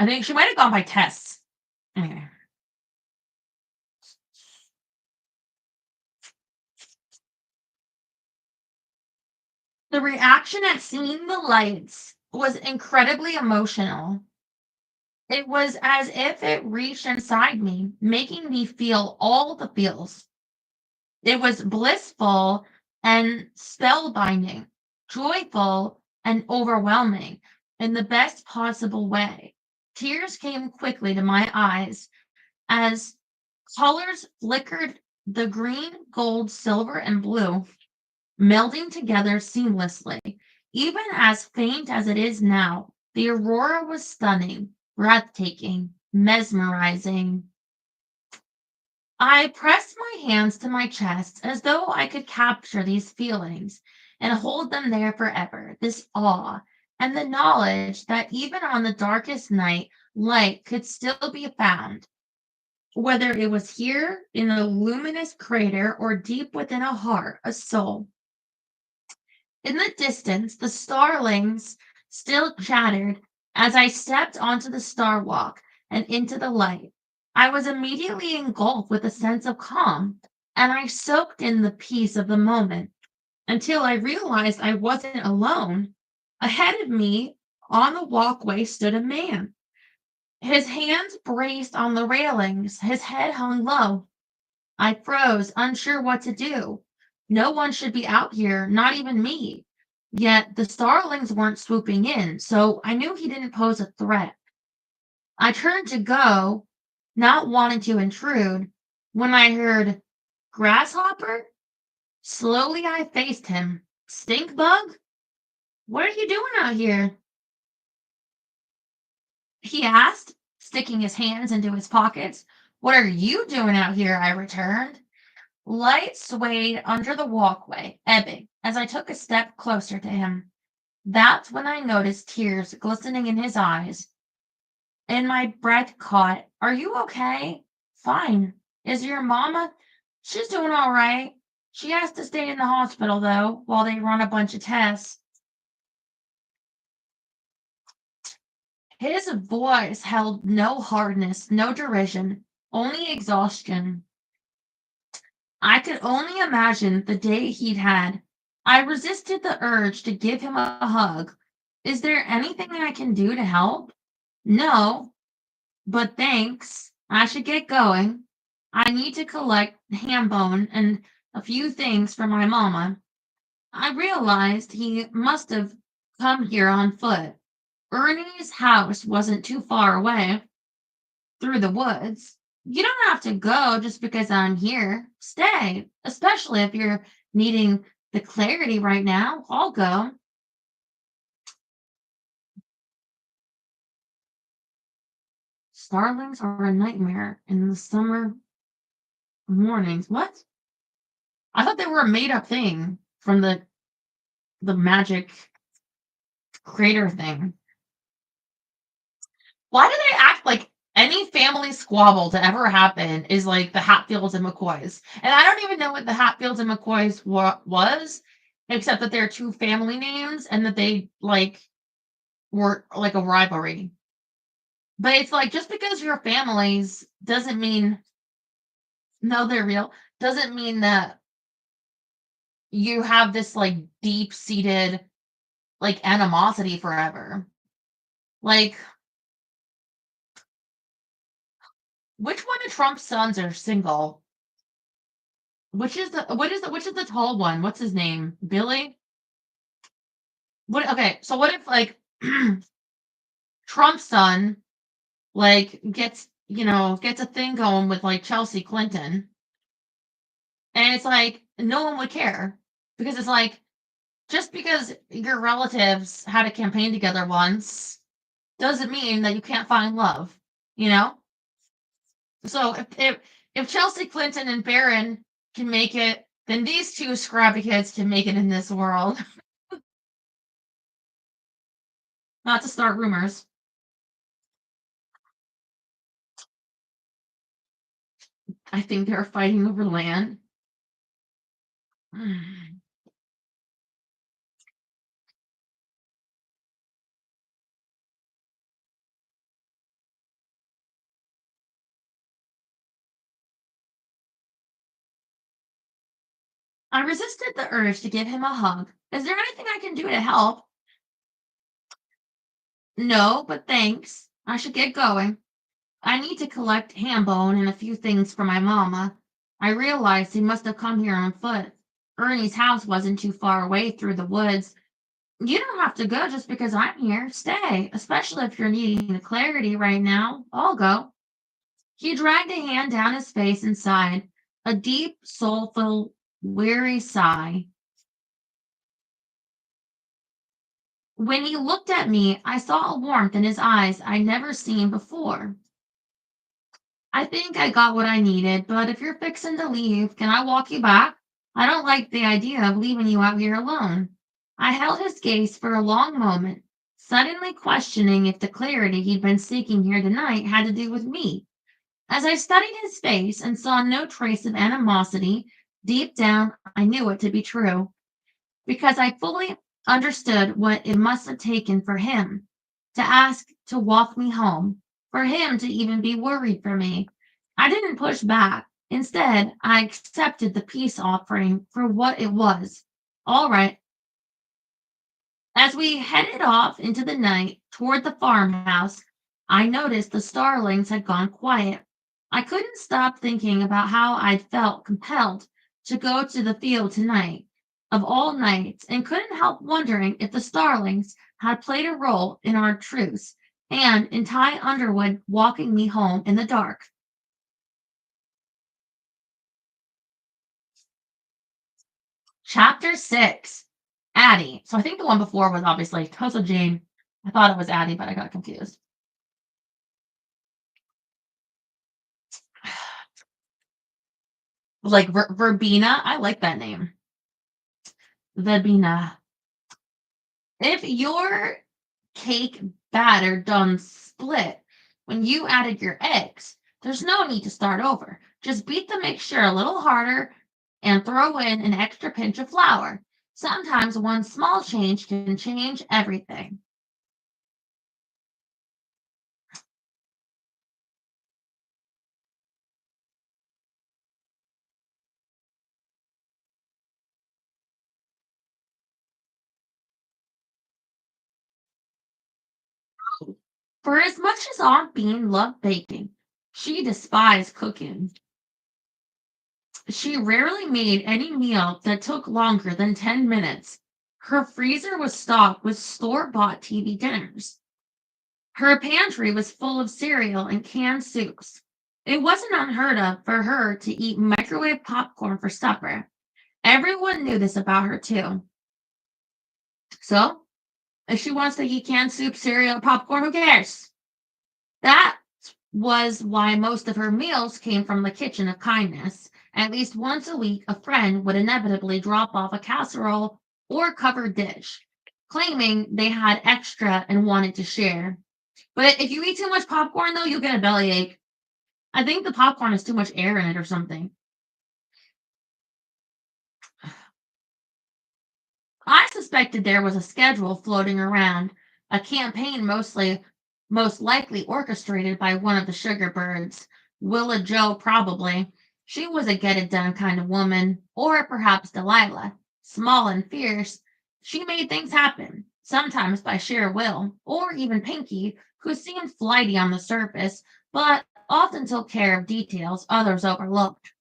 I think she might have gone by Tess. Anyway. The reaction at seeing the lights was incredibly emotional. It was as if it reached inside me, making me feel all the feels. It was blissful and spellbinding, joyful and overwhelming in the best possible way. Tears came quickly to my eyes as colors flickered, the green, gold, silver, and blue melding together seamlessly. Even as faint as it is now, the aurora was stunning, breathtaking, mesmerizing. I pressed my hands to my chest as though I could capture these feelings and hold them there forever. This awe and the knowledge that even on the darkest night, light could still be found, whether it was here in a luminous crater or deep within a heart, a soul. In the distance, the starlings still chattered as I stepped onto the star walk and into the light. I was immediately engulfed with a sense of calm, and I soaked in the peace of the moment until I realized I wasn't alone. Ahead of me on the walkway stood a man. His hands braced on the railings, his head hung low. I froze, unsure what to do. No one should be out here, not even me. Yet the starlings weren't swooping in, so I knew he didn't pose a threat. I turned to go, not wanting to intrude, when I heard grasshopper. Slowly I faced him. Stink bug? What are you doing out here? He asked, sticking his hands into his pockets. What are you doing out here? I returned. Light swayed under the walkway, ebbing, as I took a step closer to him. That's when I noticed tears glistening in his eyes, and my breath caught. Are you okay? Fine. Is your mama? She's doing all right. She has to stay in the hospital, though, while they run a bunch of tests. His voice held no hardness, no derision, only exhaustion. I could only imagine the day he'd had. I resisted the urge to give him a hug. Is there anything I can do to help? No, but thanks. I should get going. I need to collect ham bone and a few things for my mama. I realized he must have come here on foot. Ernie's house wasn't too far away through the woods. You don't have to go just because I'm here. Stay, especially if you're needing the clarity right now. I'll go. Starlings are a nightmare in the summer mornings. What? I thought they were a made up thing from the magic crater thing. Why do they act like any family squabble to ever happen is like the Hatfields and McCoys? And I don't even know what the Hatfields and McCoys was, except that they're two family names and that they like were like a rivalry. But it's like just because you're families doesn't mean no, they're real. Doesn't mean that you have this like deep seated like animosity forever. Like which one of Trump's sons are single? Which is the tall one? What's his name? Billy? What okay, so what if like Trump's son like gets a thing going with like Chelsea Clinton and it's like no one would care because it's like just because your relatives had a campaign together once doesn't mean that you can't find love, you know? So if Chelsea Clinton and Barron can make it, then these two scrappy kids can make it in this world. Not to start rumors. I think they're fighting over land. I resisted the urge to give him a hug. Is there anything I can do to help? No, but thanks. I should get going. I need to collect ham bone and a few things for my mama. I realized he must have come here on foot. Ernie's house wasn't too far away through the woods. You don't have to go just because I'm here. Stay, especially if you're needing the clarity right now. I'll go. He dragged a hand down his face and sighed, a deep, soulful, weary sigh. When he looked at me, I saw a warmth in his eyes I'd never seen before. I think I got what I needed, but if you're fixing to leave, can I walk you back? I don't like the idea of leaving you out here alone. I held his gaze for a long moment, suddenly questioning if the clarity he'd been seeking here tonight had to do with me. As I studied his face and saw no trace of animosity, deep down I knew it to be true, because I fully understood what it must have taken for him to ask to walk me home, for him to even be worried for me. I didn't push back. Instead, I accepted the peace offering for what it was. All right. As we headed off into the night toward the farmhouse, I noticed the starlings had gone quiet. I couldn't stop thinking about how I'd felt compelled to go to the field tonight, of all nights, and couldn't help wondering if the starlings had played a role in our truce and in Ty Underwood walking me home in the dark. Chapter 6, Addie. So I think the one before was obviously Tosa Jane. I thought it was Addie, but I got confused. Like Verbena. I like that name. Verbena. If your cake batter done split when you added your eggs, there's no need to start over. Just beat the mixture a little harder and throw in an extra pinch of flour. Sometimes one small change can change everything. For as much as Aunt Bean loved baking, she despised cooking. She rarely made any meal that took longer than 10 minutes. Her freezer was stocked with store-bought TV dinners. Her pantry was full of cereal and canned soups. It wasn't unheard of for her to eat microwave popcorn for supper. Everyone knew this about her, too. So, if she wants to eat canned soup, cereal, popcorn, who cares? That was why most of her meals came from the kitchen of kindness. At least once a week, a friend would inevitably drop off a casserole or covered dish, claiming they had extra and wanted to share. But if you eat too much popcorn, though, you'll get a bellyache. I think the popcorn has too much air in it or something. I suspected there was a schedule floating around, a campaign most likely orchestrated by one of the sugar birds. Willa Joe, probably. She was a get it done kind of woman, or perhaps Delilah. Small and fierce, she made things happen, sometimes by sheer will, or even Pinky, who seemed flighty on the surface, but often took care of details others overlooked.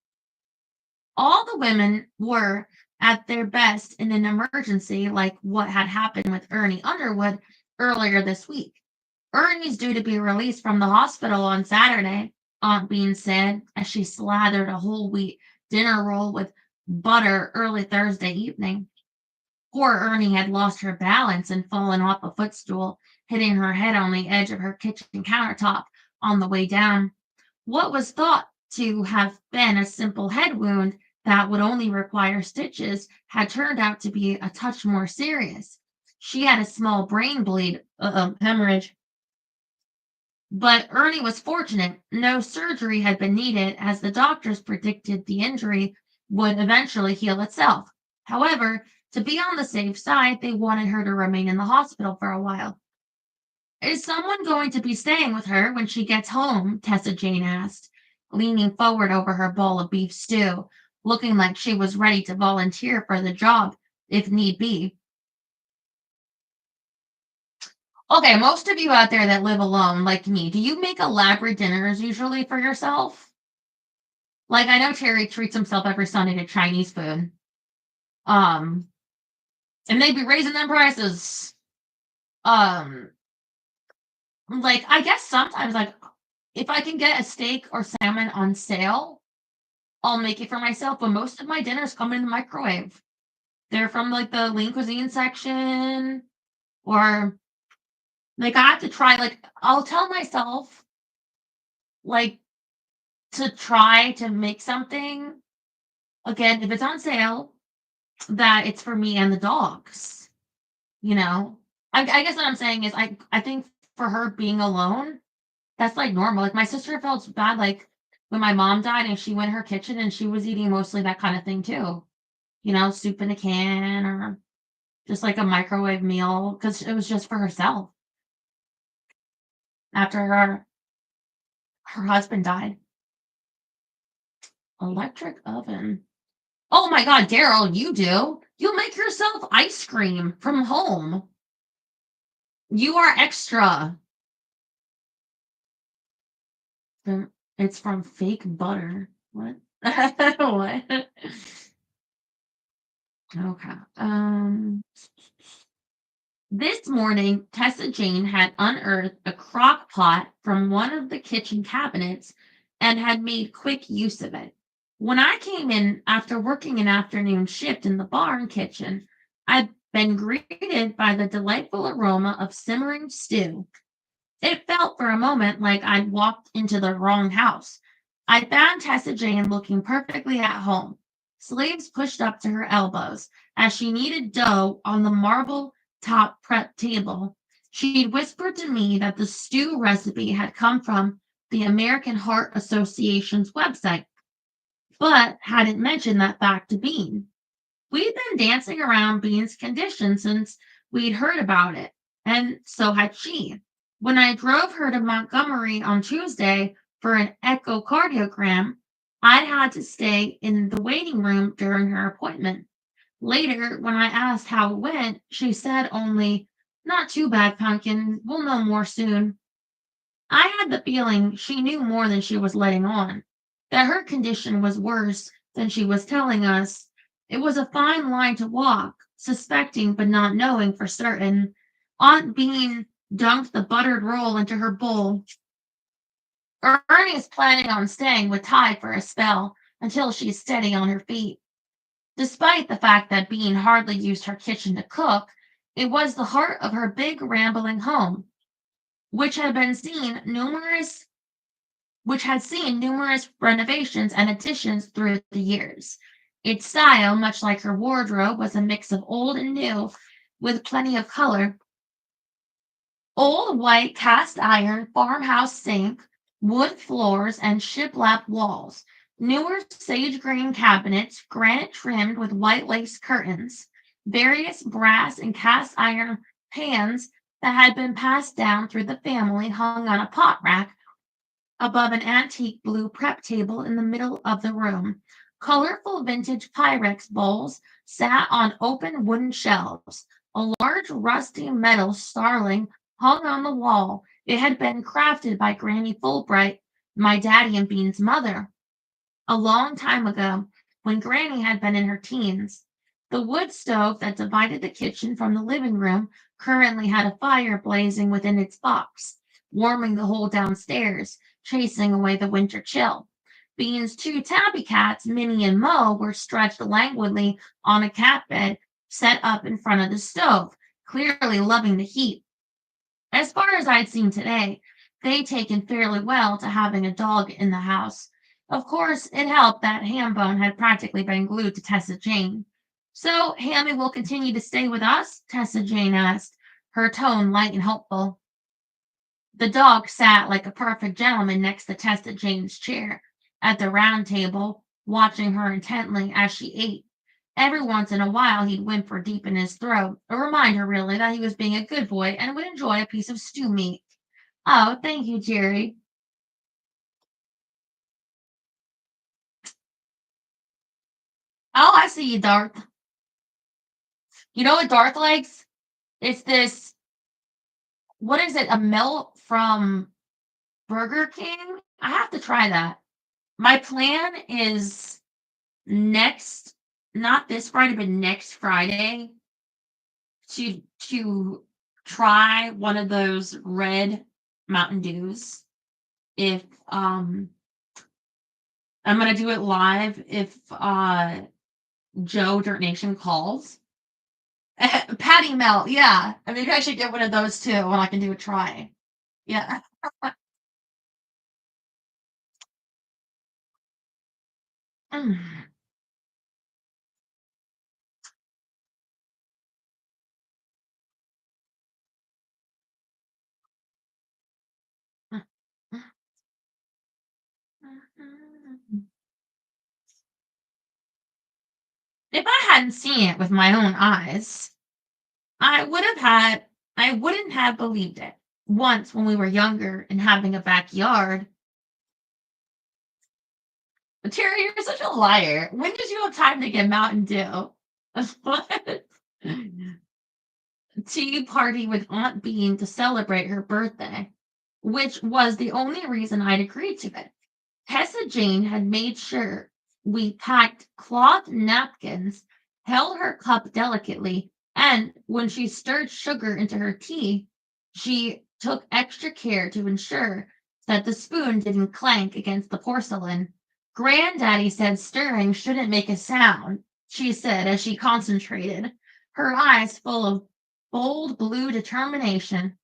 All the women were at their best in an emergency like what had happened with Ernie Underwood earlier this week. Ernie's due to be released from the hospital on Saturday, Aunt Bean said as she slathered a whole wheat dinner roll with butter early Thursday evening. Poor Ernie had lost her balance and fallen off a footstool, hitting her head on the edge of her kitchen countertop on the way down. What was thought to have been a simple head wound that would only require stitches had turned out to be a touch more serious. She had a small brain bleed, hemorrhage. But Ernie was fortunate. No surgery had been needed as the doctors predicted the injury would eventually heal itself. However, to be on the safe side, they wanted her to remain in the hospital for a while. Is someone going to be staying with her when she gets home? Tessa Jane asked, leaning forward over her bowl of beef stew, looking like she was ready to volunteer for the job if need be. Okay, most of you out there that live alone, like me, do you make elaborate dinners usually for yourself? Like I know Terry treats himself every Sunday to Chinese food. Um, and they be raising them prices. Um, like I guess sometimes like if I can get a steak or salmon on sale, I'll make it for myself. But most of my dinners come in the microwave. They're from like the lean cuisine section, or like I have to try. Like I'll tell myself like to try to make something again if it's on sale that it's for me and the dogs. You know, I guess what I'm saying is I think for her being alone, that's like normal. Like my sister felt bad like when my mom died and she went in her kitchen and she was eating mostly that kind of thing too. You know, soup in a can or just like a microwave meal because it was just for herself after her husband died. Electric oven. Oh my God, Daryl, you do. You make yourself ice cream from home. You are extra. It's from fake butter. What? What? Okay. This morning, Tessa Jane had unearthed a crock pot from one of the kitchen cabinets and had made quick use of it. When I came in after working an afternoon shift in the barn kitchen, I'd been greeted by the delightful aroma of simmering stew. It felt for a moment like I'd walked into the wrong house. I found Tessa Jane looking perfectly at home, sleeves pushed up to her elbows, as she kneaded dough on the marble top prep table. She'd whispered to me that the stew recipe had come from the American Heart Association's website, but hadn't mentioned that fact to Bean. We'd been dancing around Bean's condition since we'd heard about it, and so had she. When I drove her to Montgomery on Tuesday for an echocardiogram, I had to stay in the waiting room during her appointment. Later, when I asked how it went, she said only, "Not too bad, Pumpkin. We'll know more soon." I had the feeling she knew more than she was letting on, that her condition was worse than she was telling us. It was a fine line to walk, suspecting but not knowing for certain. Aunt Bean dunked the buttered roll into her bowl. Ernie is planning on staying with Ty for a spell until she's steady on her feet. Despite the fact that Bean hardly used her kitchen to cook, it was the heart of her big rambling home, which had been seen numerous which had seen numerous renovations and additions through the years. Its style, much like her wardrobe, was a mix of old and new, with plenty of color. Old white cast iron farmhouse sink, wood floors, and shiplap walls. Newer sage green cabinets, granite trimmed with white lace curtains. Various brass and cast iron pans that had been passed down through the family hung on a pot rack above an antique blue prep table in the middle of the room. Colorful vintage Pyrex bowls sat on open wooden shelves. A large rusty metal starling hung on the wall. It had been crafted by Granny Fulbright, my daddy and Bean's mother, a long time ago when Granny had been in her teens. The wood stove that divided the kitchen from the living room currently had a fire blazing within its box, warming the whole downstairs, chasing away the winter chill. Bean's two tabby cats, Minnie and Mo, were stretched languidly on a cat bed set up in front of the stove, clearly loving the heat. As far as I'd seen today, they'd taken fairly well to having a dog in the house. Of course, it helped that Hambone had practically been glued to Tessa Jane. "So, Hammy will continue to stay with us?" Tessa Jane asked, her tone light and hopeful. The dog sat like a perfect gentleman next to Tessa Jane's chair at the round table, watching her intently as she ate. Every once in a while, he'd whimper deep in his throat, a reminder, really, that he was being a good boy and would enjoy a piece of stew meat. "Oh, thank you, Jerry." "Oh, I see you, Darth." You know what Darth likes? It's this, what is it, a melt from Burger King? I have to try that. My plan is next, not this Friday, but next Friday, to try one of those red Mountain Dews. If I'm gonna do it live if Joe Dirt Nation calls. Patty Melt, yeah. And maybe I should get one of those too when I can do a try. Yeah. Mm. If I hadn't seen it with my own eyes, I wouldn't have believed it. Once when we were younger and having a backyard. But Terry, you're such a liar. When did you have time to get Mountain Dew? What? Tea party with Aunt Bean to celebrate her birthday. which was the only reason I'd agreed to it. Tessa Jane had made sure we packed cloth napkins, held her cup delicately, and when she stirred sugar into her tea, she took extra care to ensure that the spoon didn't clank against the porcelain. Granddaddy said stirring shouldn't make a sound, she said as she concentrated, her eyes full of bold blue determination.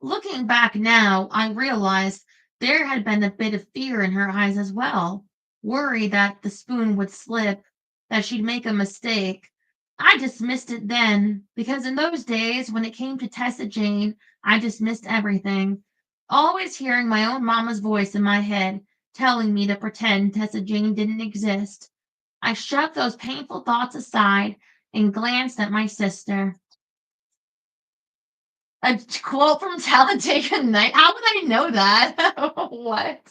Looking back now, I realized there had been a bit of fear in her eyes as well, worry that the spoon would slip, that she'd make a mistake. I dismissed it then, because in those days, when it came to Tessa Jane, I dismissed everything, always hearing my own mama's voice in my head, telling me to pretend Tessa Jane didn't exist. I shoved those painful thoughts aside and glanced at my sister. A quote from Talladega Night. How would I know that? What?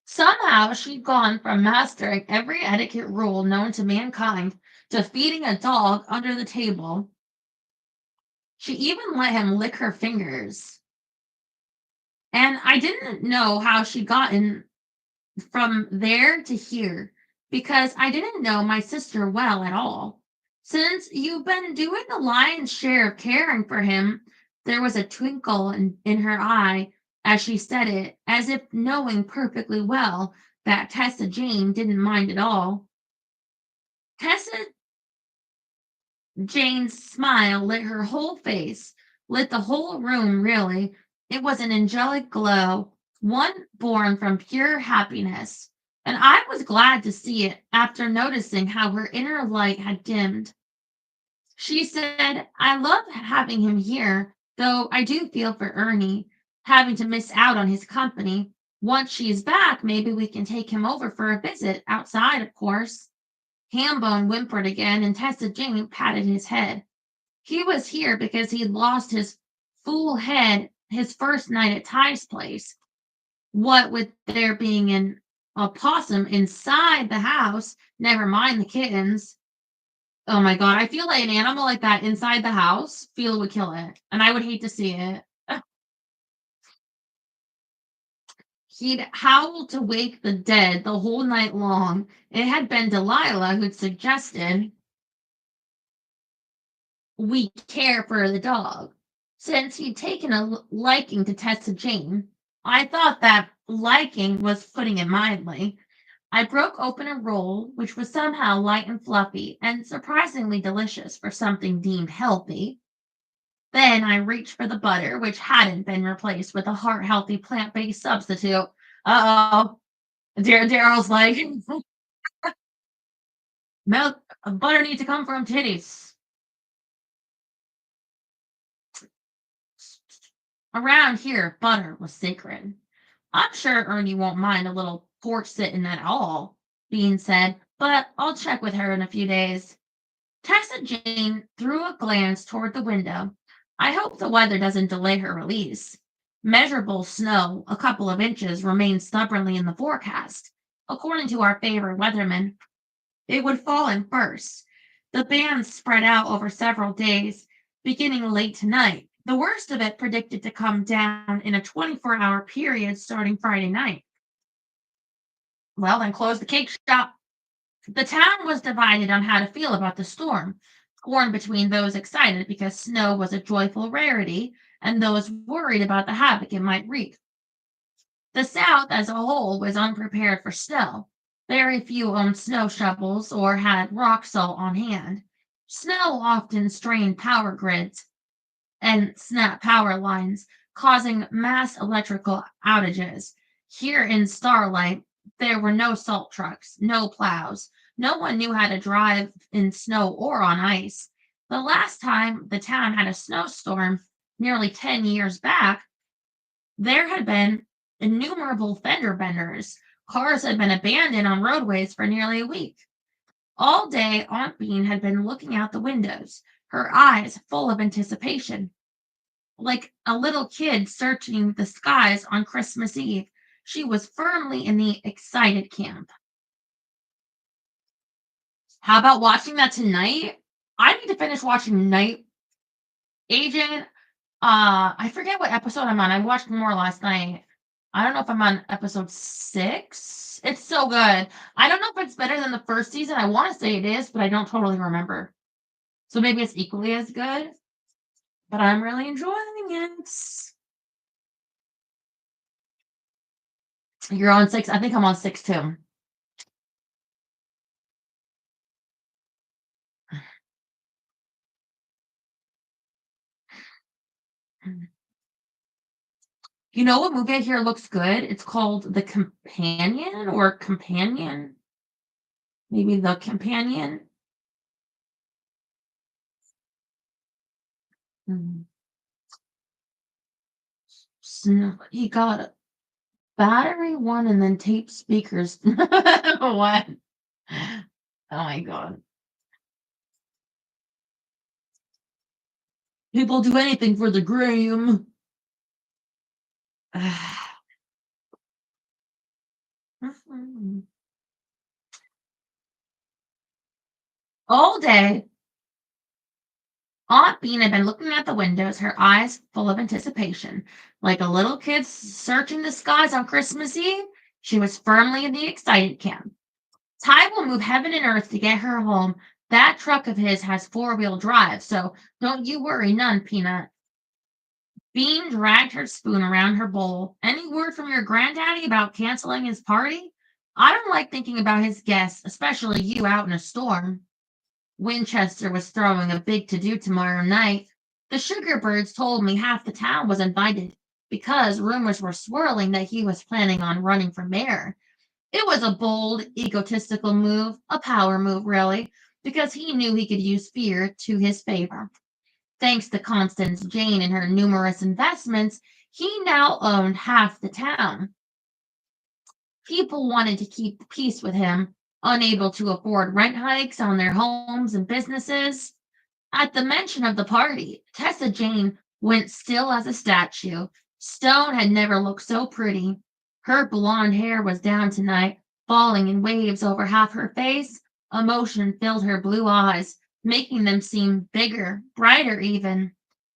Somehow she'd gone from mastering every etiquette rule known to mankind to feeding a dog under the table. She even let him lick her fingers. And I didn't know how she'd gotten from there to here because I didn't know my sister well at all. Since you've been doing the lion's share of caring for him, there was a twinkle in her eye as she said it, as if knowing perfectly well that Tessa Jane didn't mind at all. Tessa Jane's smile lit her whole face, lit the whole room, really. It was an angelic glow, one born from pure happiness. And I was glad to see it after noticing how her inner light had dimmed. She said, I love having him here, though I do feel for Ernie, having to miss out on his company. Once she's back, maybe we can take him over for a visit, outside, of course. Hambone whimpered again, and Tessa Jane patted his head. He was here because he'd lost his fool head his first night at Ty's place. What with there being an opossum inside the house, never mind the kittens. Oh my god, I feel like an animal like that inside the house, Phil would kill it, and I would hate to see it. He'd howl to wake the dead the whole night long. It had been Delilah who'd suggested we care for the dog. Since he'd taken a liking to Tessa Jane, I thought that liking was putting it mildly. I broke open a roll, which was somehow light and fluffy and surprisingly delicious for something deemed healthy. Then I reached for the butter, which hadn't been replaced with a heart-healthy plant-based substitute. Uh-oh. Daryl's like, milk, butter needs to come from titties. Around here, butter was sacred. I'm sure Ernie won't mind a little porch sitting at all, Bean said, but I'll check with her in a few days. Tessa Jane threw a glance toward the window. I hope the weather doesn't delay her release. Measurable snow, a couple of inches, remained stubbornly in the forecast. According to our favorite weatherman, it would fall in bursts. The bands spread out over several days, beginning late tonight. The worst of it predicted to come down in a 24-hour period starting Friday night. Well, then close the cake shop. The town was divided on how to feel about the storm, torn between those excited because snow was a joyful rarity and those worried about the havoc it might wreak. The South as a whole was unprepared for snow. Very few owned snow shovels or had rock salt on hand. Snow often strained power grids and snapped power lines, causing mass electrical outages. Here in Starlight, there were no salt trucks, no plows. No one knew how to drive in snow or on ice. The last time the town had a snowstorm, nearly 10 years back, there had been innumerable fender benders. Cars had been abandoned on roadways for nearly a week. All day, Aunt Bean had been looking out the windows, her eyes full of anticipation, like a little kid searching the skies on Christmas Eve. she was firmly in the excited camp. How about watching that tonight? I need to finish watching Night Agent. I forget what episode I'm on. I watched more last night. I don't know if I'm on episode 6. It's so good. I don't know if it's better than the first season. I want to say it is, but I don't totally remember. So maybe it's equally as good, but I'm really enjoying it. You're on 6. I think I'm on 6 too. You know what movie here looks good? It's called The Companion or Companion. Maybe The Companion. Mm. He got a battery one and then tape speakers. What? Oh my god. People do anything for the gram. All day, Aunt Bean had been looking at the windows, her eyes full of anticipation. Like a little kid searching the skies on Christmas Eve, she was firmly in the excited camp. Ty will move heaven and earth to get her home. That truck of his has four-wheel drive, so don't you worry none, Peanut. Bean dragged her spoon around her bowl. Any word from your granddaddy about canceling his party? I don't like thinking about his guests, especially you out in a storm. Winchester was throwing a big to-do tomorrow night. The sugar birds told me half the town was invited because rumors were swirling that he was planning on running for mayor. It was a bold, egotistical move, a power move, really, because he knew he could use fear to his favor. Thanks to Constance Jane and her numerous investments, he now owned half the town. People wanted to keep the peace with him, unable to afford rent hikes on their homes and businesses. At the mention of the party, Tessa Jane went still as a statue. Stone had never looked so pretty. Her blonde hair was down tonight, falling in waves over half her face. Emotion filled her blue eyes, making them seem bigger, brighter even.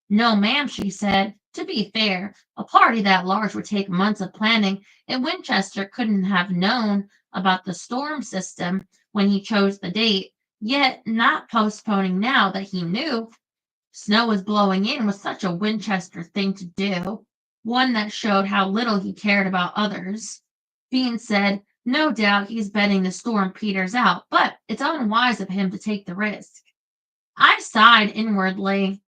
No, ma'am, she said. To be fair, a party that large would take months of planning, and Winchester couldn't have known about the storm system when he chose the date, yet not postponing now that he knew. Snow was blowing in was such a Winchester thing to do, one that showed how little he cared about others. Bean said, no doubt he's betting the storm peters out, but it's unwise of him to take the risk. I sighed inwardly,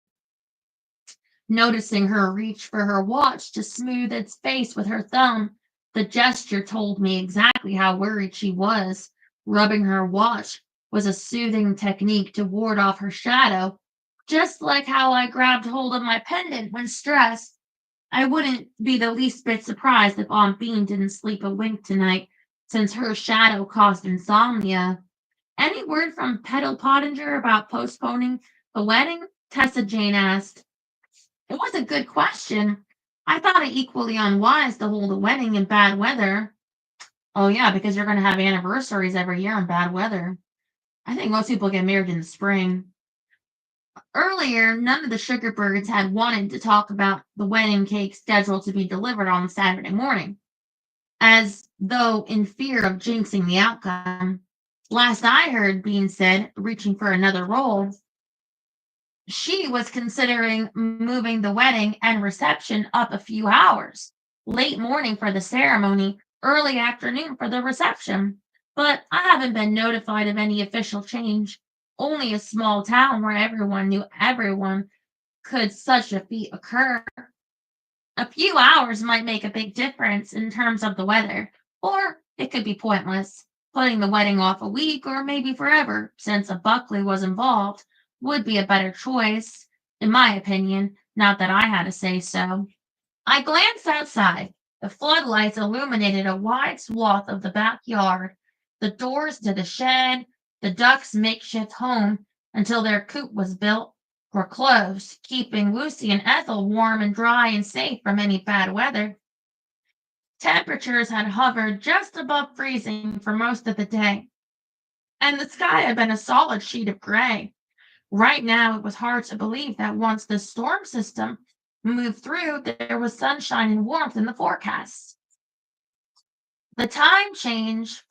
noticing her reach for her watch to smooth its face with her thumb. The gesture told me exactly how worried she was. Rubbing her watch was a soothing technique to ward off her shadow, just like how I grabbed hold of my pendant when stressed. I wouldn't be the least bit surprised if Aunt Bean didn't sleep a wink tonight, since her shadow caused insomnia. Any word from Petal Pottinger about postponing the wedding? Tessa Jane asked. It was a good question. I thought it equally unwise to hold a wedding in bad weather. Oh, yeah, because you're going to have anniversaries every year in bad weather. I think most people get married in the spring. Earlier, none of the sugar birds had wanted to talk about the wedding cake scheduled to be delivered on Saturday morning, as though in fear of jinxing the outcome. Last I heard, Bean said, reaching for another roll, she was considering moving the wedding and reception up a few hours. Late morning for the ceremony, early afternoon for the reception. But I haven't been notified of any official change. Only a small town where everyone knew everyone could such a feat occur. A few hours might make a big difference in terms of the weather, or it could be pointless. Putting the wedding off a week or maybe forever, since a Buckley was involved, would be a better choice, in my opinion, not that I had to say so. I glanced outside. The floodlights illuminated a wide swath of the backyard. The doors to the shed, the ducks' makeshift home until their coop was built, were closed, keeping Lucy and Ethel warm and dry and safe from any bad weather. Temperatures had hovered just above freezing for most of the day, and the sky had been a solid sheet of gray. Right now, it was hard to believe that once the storm system moved through, there was sunshine and warmth in the forecast. The time change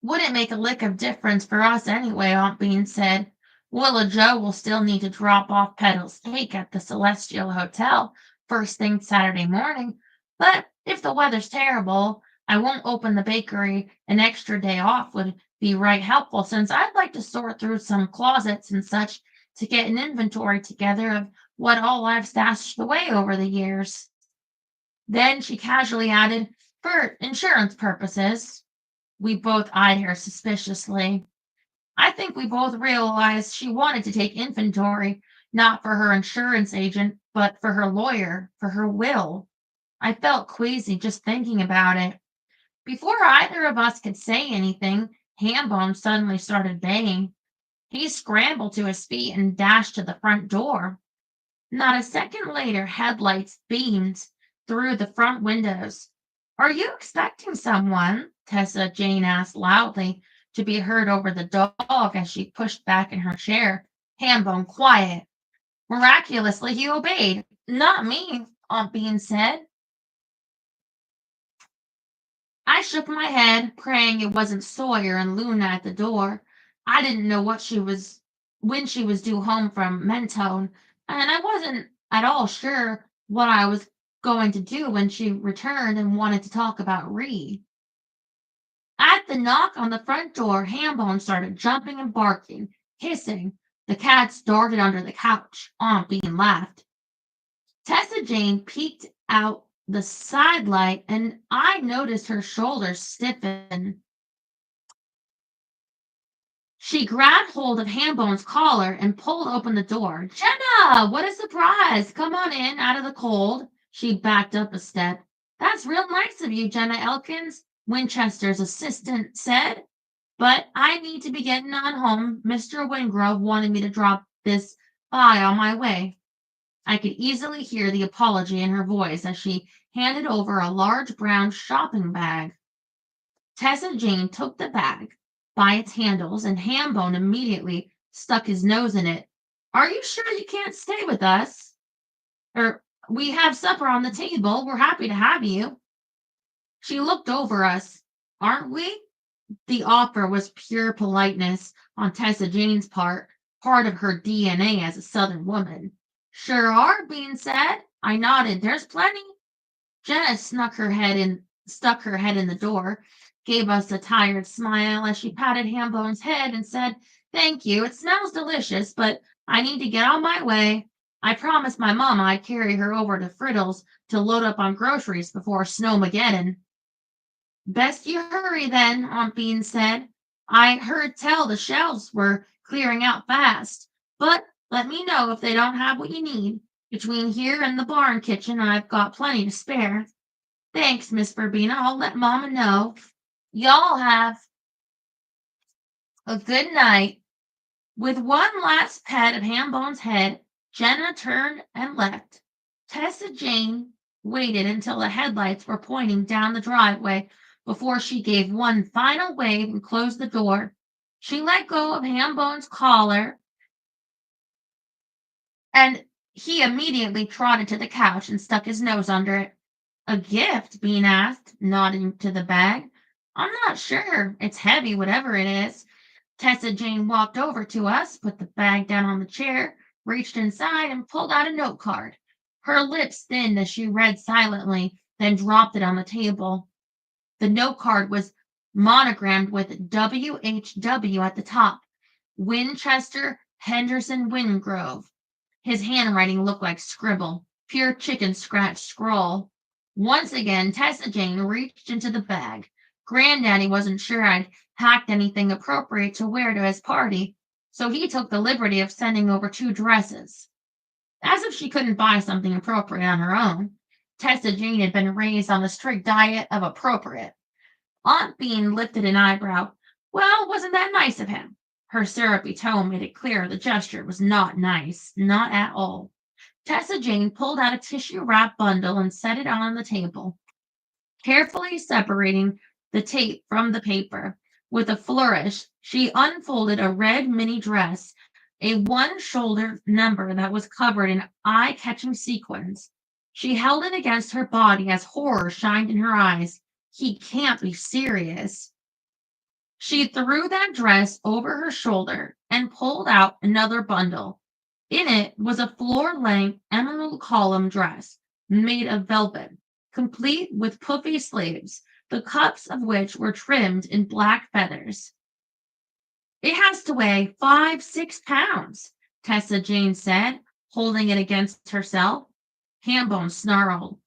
wouldn't make a lick of difference for us anyway, Aunt Bean said. Willa Joe will still need to drop off Petal's cake at the Celestial Hotel first thing Saturday morning, but if the weather's terrible, I won't open the bakery. An extra day off would be right helpful since I'd like to sort through some closets and such to get an inventory together of what all I've stashed away over the years. Then she casually added, for insurance purposes. We both eyed her suspiciously. I think we both realized she wanted to take inventory, not for her insurance agent, but for her lawyer, for her will. I felt queasy just thinking about it. Before either of us could say anything, Hambone suddenly started baying. He scrambled to his feet and dashed to the front door. Not a second later, headlights beamed through the front windows. Are you expecting someone? Tessa Jane asked loudly, to be heard over the dog as she pushed back in her chair. Hambone quiet. Miraculously, he obeyed. Not me, Aunt Bean said. I shook my head, praying it wasn't Sawyer and Luna at the door. I didn't know when she was due home from Mentone, and I wasn't at all sure what I was going to do when she returned and wanted to talk about Reed. At the knock on the front door, Hambone started jumping and barking, hissing. The cats darted under the couch. Aunt Bean laughed. Tessa Jane peeked out the side light, and I noticed her shoulders stiffen. She grabbed hold of Hambone's collar and pulled open the door. Jenna, what a surprise! Come on in out of the cold. She backed up a step. That's real nice of you, Jenna Elkins, Winchester's assistant said. But I need to be getting on home. Mr. Wingrove wanted me to drop this by on my way. I could easily hear the apology in her voice as she handed over a large brown shopping bag. Tessa Jane took the bag by its handles, and Hambone immediately stuck his nose in it. Are you sure you can't stay with us? We have supper on the table. We're happy to have you. She looked over us. Aren't we? The offer was pure politeness on Tessa Jane's part of her DNA as a Southern woman. Sure are, Bean said. I nodded. There's plenty. Jenna stuck her head in the door, gave us a tired smile as she patted Hambone's head and said, Thank you. It smells delicious, but I need to get on my way. I promised my mama I'd carry her over to Friddle's to load up on groceries before Snowmageddon. Best you hurry then, Aunt Bean said. I heard tell the shelves were clearing out fast, but let me know if they don't have what you need. Between here and the barn kitchen, I've got plenty to spare. Thanks, Miss Verbena. I'll let Mama know. Y'all have a good night. With one last pat of Hambone's head, Jenna turned and left. Tessa Jane waited until the headlights were pointing down the driveway before she gave one final wave and closed the door. She let go of Hambone's collar, and he immediately trotted to the couch and stuck his nose under it. A gift? Bean asked, nodding to the bag. I'm not sure. It's heavy, whatever it is. Tessa Jane walked over to us, put the bag down on the chair, reached inside, and pulled out a note card. Her lips thinned as she read silently, then dropped it on the table. The note card was monogrammed with WHW at the top. Winchester Henderson Wingrove. His handwriting looked like scribble, pure chicken scratch scrawl. Once again, Tessa Jane reached into the bag. Granddaddy wasn't sure I'd packed anything appropriate to wear to his party, so he took the liberty of sending over 2 dresses. As if she couldn't buy something appropriate on her own. Tessa Jane had been raised on a strict diet of appropriate. Aunt Bean lifted an eyebrow. Well, wasn't that nice of him? Her syrupy tone made it clear the gesture was not nice, not at all. Tessa Jane pulled out a tissue-wrapped bundle and set it on the table. Carefully separating the tape from the paper, with a flourish, she unfolded a red mini dress, a one-shouldered number that was covered in eye-catching sequins. She held it against her body as horror shined in her eyes. He can't be serious. She threw that dress over her shoulder and pulled out another bundle. In it was a floor-length emerald column dress made of velvet, complete with puffy sleeves, the cuffs of which were trimmed in black feathers. It has to weigh 5, 6 pounds, Tessa Jane said, holding it against herself. Hambone snarled.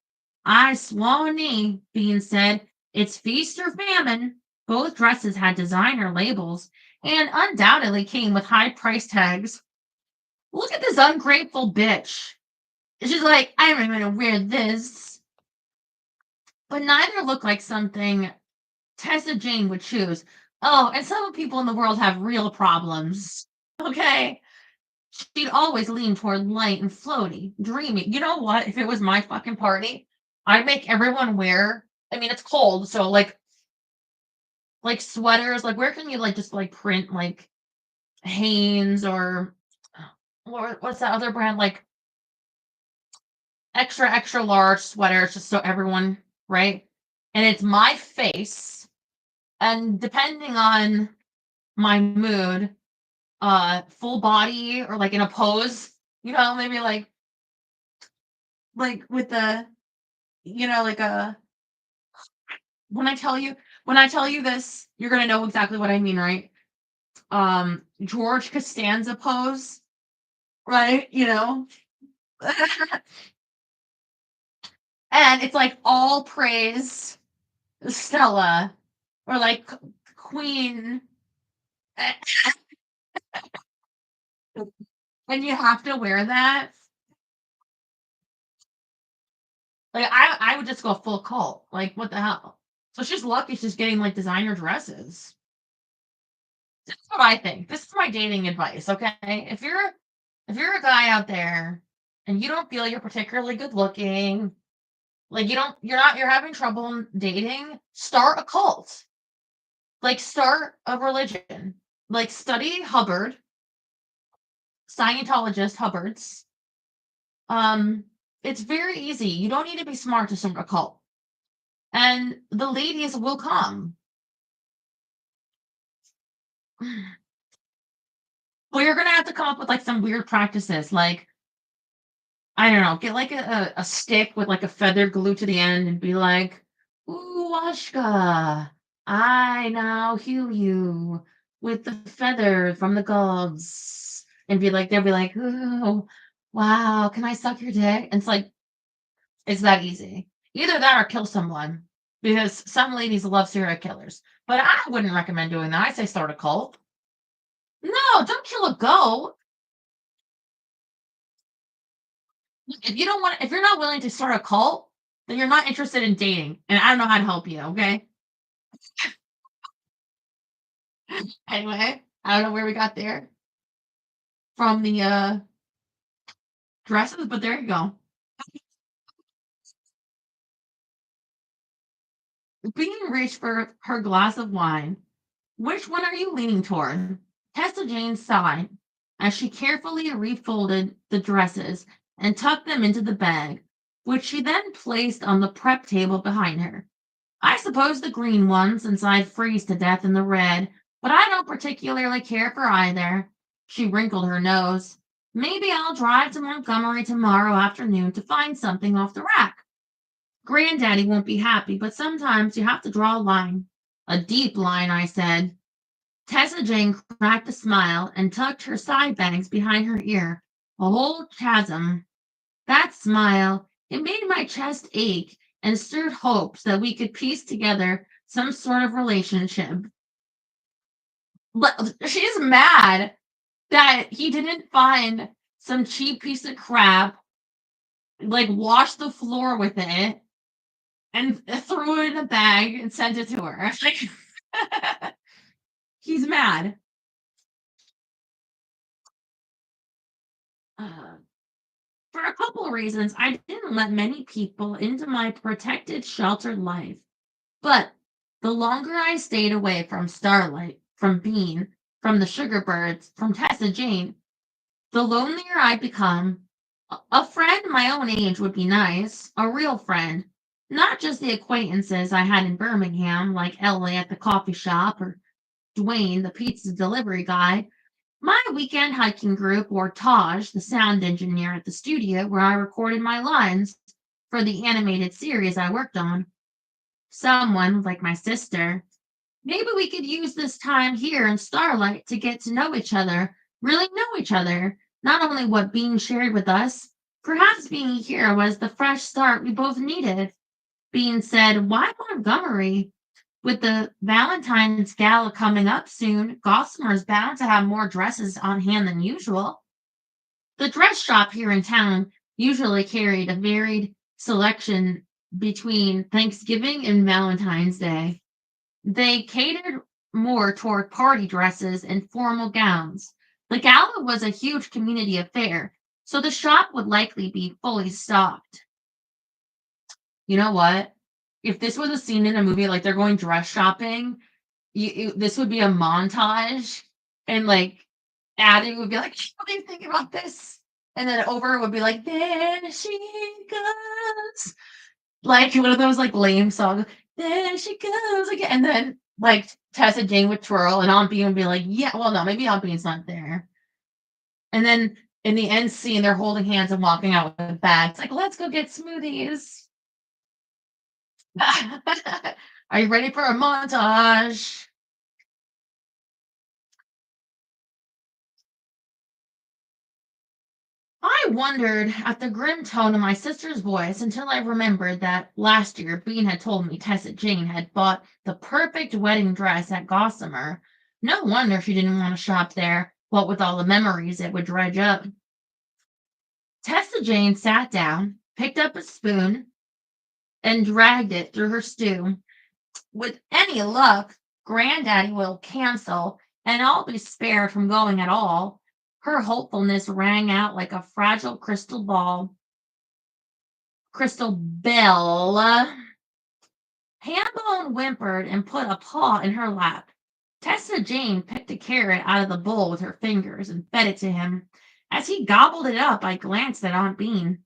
I swanee, Bean said. It's feast or famine. Both dresses had designer labels and undoubtedly came with high price tags. Look at this ungrateful bitch. She's like, I'm not going to wear this. But neither look like something Tessa Jane would choose. Oh, and some people in the world have real problems. Okay. She'd always lean toward light and floaty, dreamy. You know what? If it was my fucking party, I'd make everyone wear. I mean, it's cold, so like sweaters. Like, where can you like just like print like Hanes or what's that other brand? Like extra large sweaters, just so everyone right. And it's my face, and depending on my mood, full body or like in a pose. Maybe like with the like a when I tell you this, you're gonna know exactly what I mean, right? George Costanza pose, right? And it's like all praise Stella or like Queen, and you have to wear that. Like I would just go full cult. Like what the hell? So she's lucky she's getting like designer dresses. This is what I think. This is my dating advice, okay? If you're a guy out there and you don't feel you're particularly good looking, like you're having trouble in dating, start a cult. Like start a religion. Like study Hubbard, Scientologist Hubbard's. Um, it's very easy. You don't need to be smart to start a cult. And the ladies will come. Well, you're gonna have to come up with like some weird practices, like I don't know, get like a stick with like a feather glued to the end and be like, "Ooh, Washka, I now heal you with the feather from the gods," and be like, they'll be like, "Ooh, wow, can I suck your dick?" And it's like it's that easy. Either that or kill someone because some ladies love serial killers. But I wouldn't recommend doing that. I say start a cult. No, don't kill a goat. If you don't want, if you're not willing to start a cult, then you're not interested in dating, and I don't know how to help you. Okay. Anyway, I don't know where we got there from the dresses, but there you go. Being reached for her glass of wine. Which one are you leaning toward? Tessa Jane sighed as she carefully refolded the dresses and tucked them into the bag, which she then placed on the prep table behind her. I suppose the green one, since I'd freeze to death in the red, but I don't particularly care for either. She wrinkled her nose. Maybe I'll drive to Montgomery tomorrow afternoon to find something off the rack. Granddaddy won't be happy, but sometimes you have to draw a line. A deep line, I said. Tessa Jane cracked a smile and tucked her side bangs behind her ear. A whole chasm. That smile, it made my chest ache and stirred hopes that we could piece together some sort of relationship. But she's mad that he didn't find some cheap piece of crap, like wash the floor with it, and threw it in a bag and sent it to her. Like, he's mad. Uh, For a couple of reasons, I didn't let many people into my protected, sheltered life. But the longer I stayed away from Starlight, from Bean, from the Sugarbirds, from Tessa Jane, the lonelier I'd become. A friend my own age would be nice, a real friend, not just the acquaintances I had in Birmingham, like Ellie at the coffee shop or Dwayne, the pizza delivery guy. My weekend hiking group, or Taj, the sound engineer at the studio where I recorded my lines for the animated series I worked on. Someone like my sister. Maybe we could use this time here in Starlight to get to know each other, really know each other, not only what Bean shared with us. Perhaps being here was the fresh start we both needed. Bean said, "Why Montgomery? With the Valentine's Gala coming up soon, Gossamer's bound to have more dresses on hand than usual." The dress shop here in town usually carried a varied selection between Thanksgiving and Valentine's Day. They catered more toward party dresses and formal gowns. The gala was a huge community affair, so the shop would likely be fully stocked. You know what? If this was a scene in a movie, like they're going dress shopping, this would be a montage, and like Addie would be like, "What do you think about this?" And then over would be like, "There she goes," like one of those like lame songs. "There she goes again," and then like Tessa Jane would twirl, and Aunt Bean would be like, "Yeah, well, no, maybe Aunt Bean's not there." And then in the end scene, they're holding hands and walking out with bags, like, "Let's go get smoothies." Are you ready for a montage? I wondered at the grim tone of my sister's voice until I remembered that last year Bean had told me Tessa Jane had bought the perfect wedding dress at Gossamer. No wonder she didn't want to shop there, what with all the memories it would dredge up. Tessa Jane sat down, picked up a spoon, and dragged it through her stew. With any luck, Granddaddy will cancel, and I'll be spared from going at all. Her hopefulness rang out like a fragile crystal bell. Hambone whimpered and put a paw in her lap. Tessa Jane picked a carrot out of the bowl with her fingers and fed it to him. As he gobbled it up, I glanced at Aunt Bean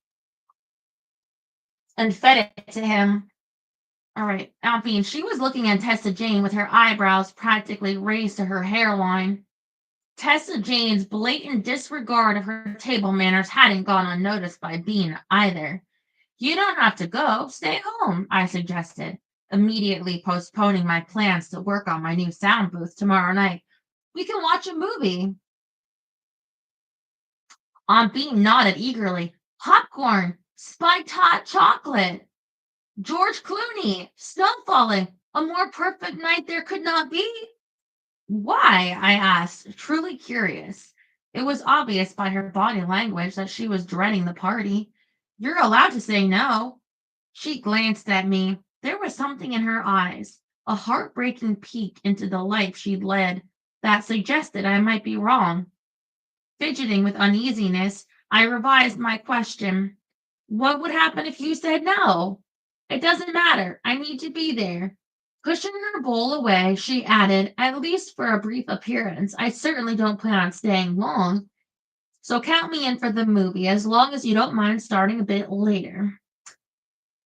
and fed it to him. All right, Aunt Bean, she was looking at Tessa Jane with her eyebrows practically raised to her hairline. Tessa Jane's blatant disregard of her table manners hadn't gone unnoticed by Bean either. "You don't have to go. Stay home," I suggested, immediately postponing my plans to work on my new sound booth tomorrow night. "We can watch a movie." Aunt Bean nodded eagerly. "Popcorn, spiked hot chocolate, George Clooney, snow falling. A more perfect night there could not be." "Why?" I asked, truly curious. It was obvious by her body language that she was dreading the party. "You're allowed to say no." She glanced at me. There was something in her eyes, a heartbreaking peek into the life she'd led, that suggested I might be wrong. Fidgeting with uneasiness, I revised my question. "What would happen if you said no?" "It doesn't matter. I need to be there." Pushing her bowl away, she added, "At least for a brief appearance. I certainly don't plan on staying long. So count me in for the movie, as long as you don't mind starting a bit later."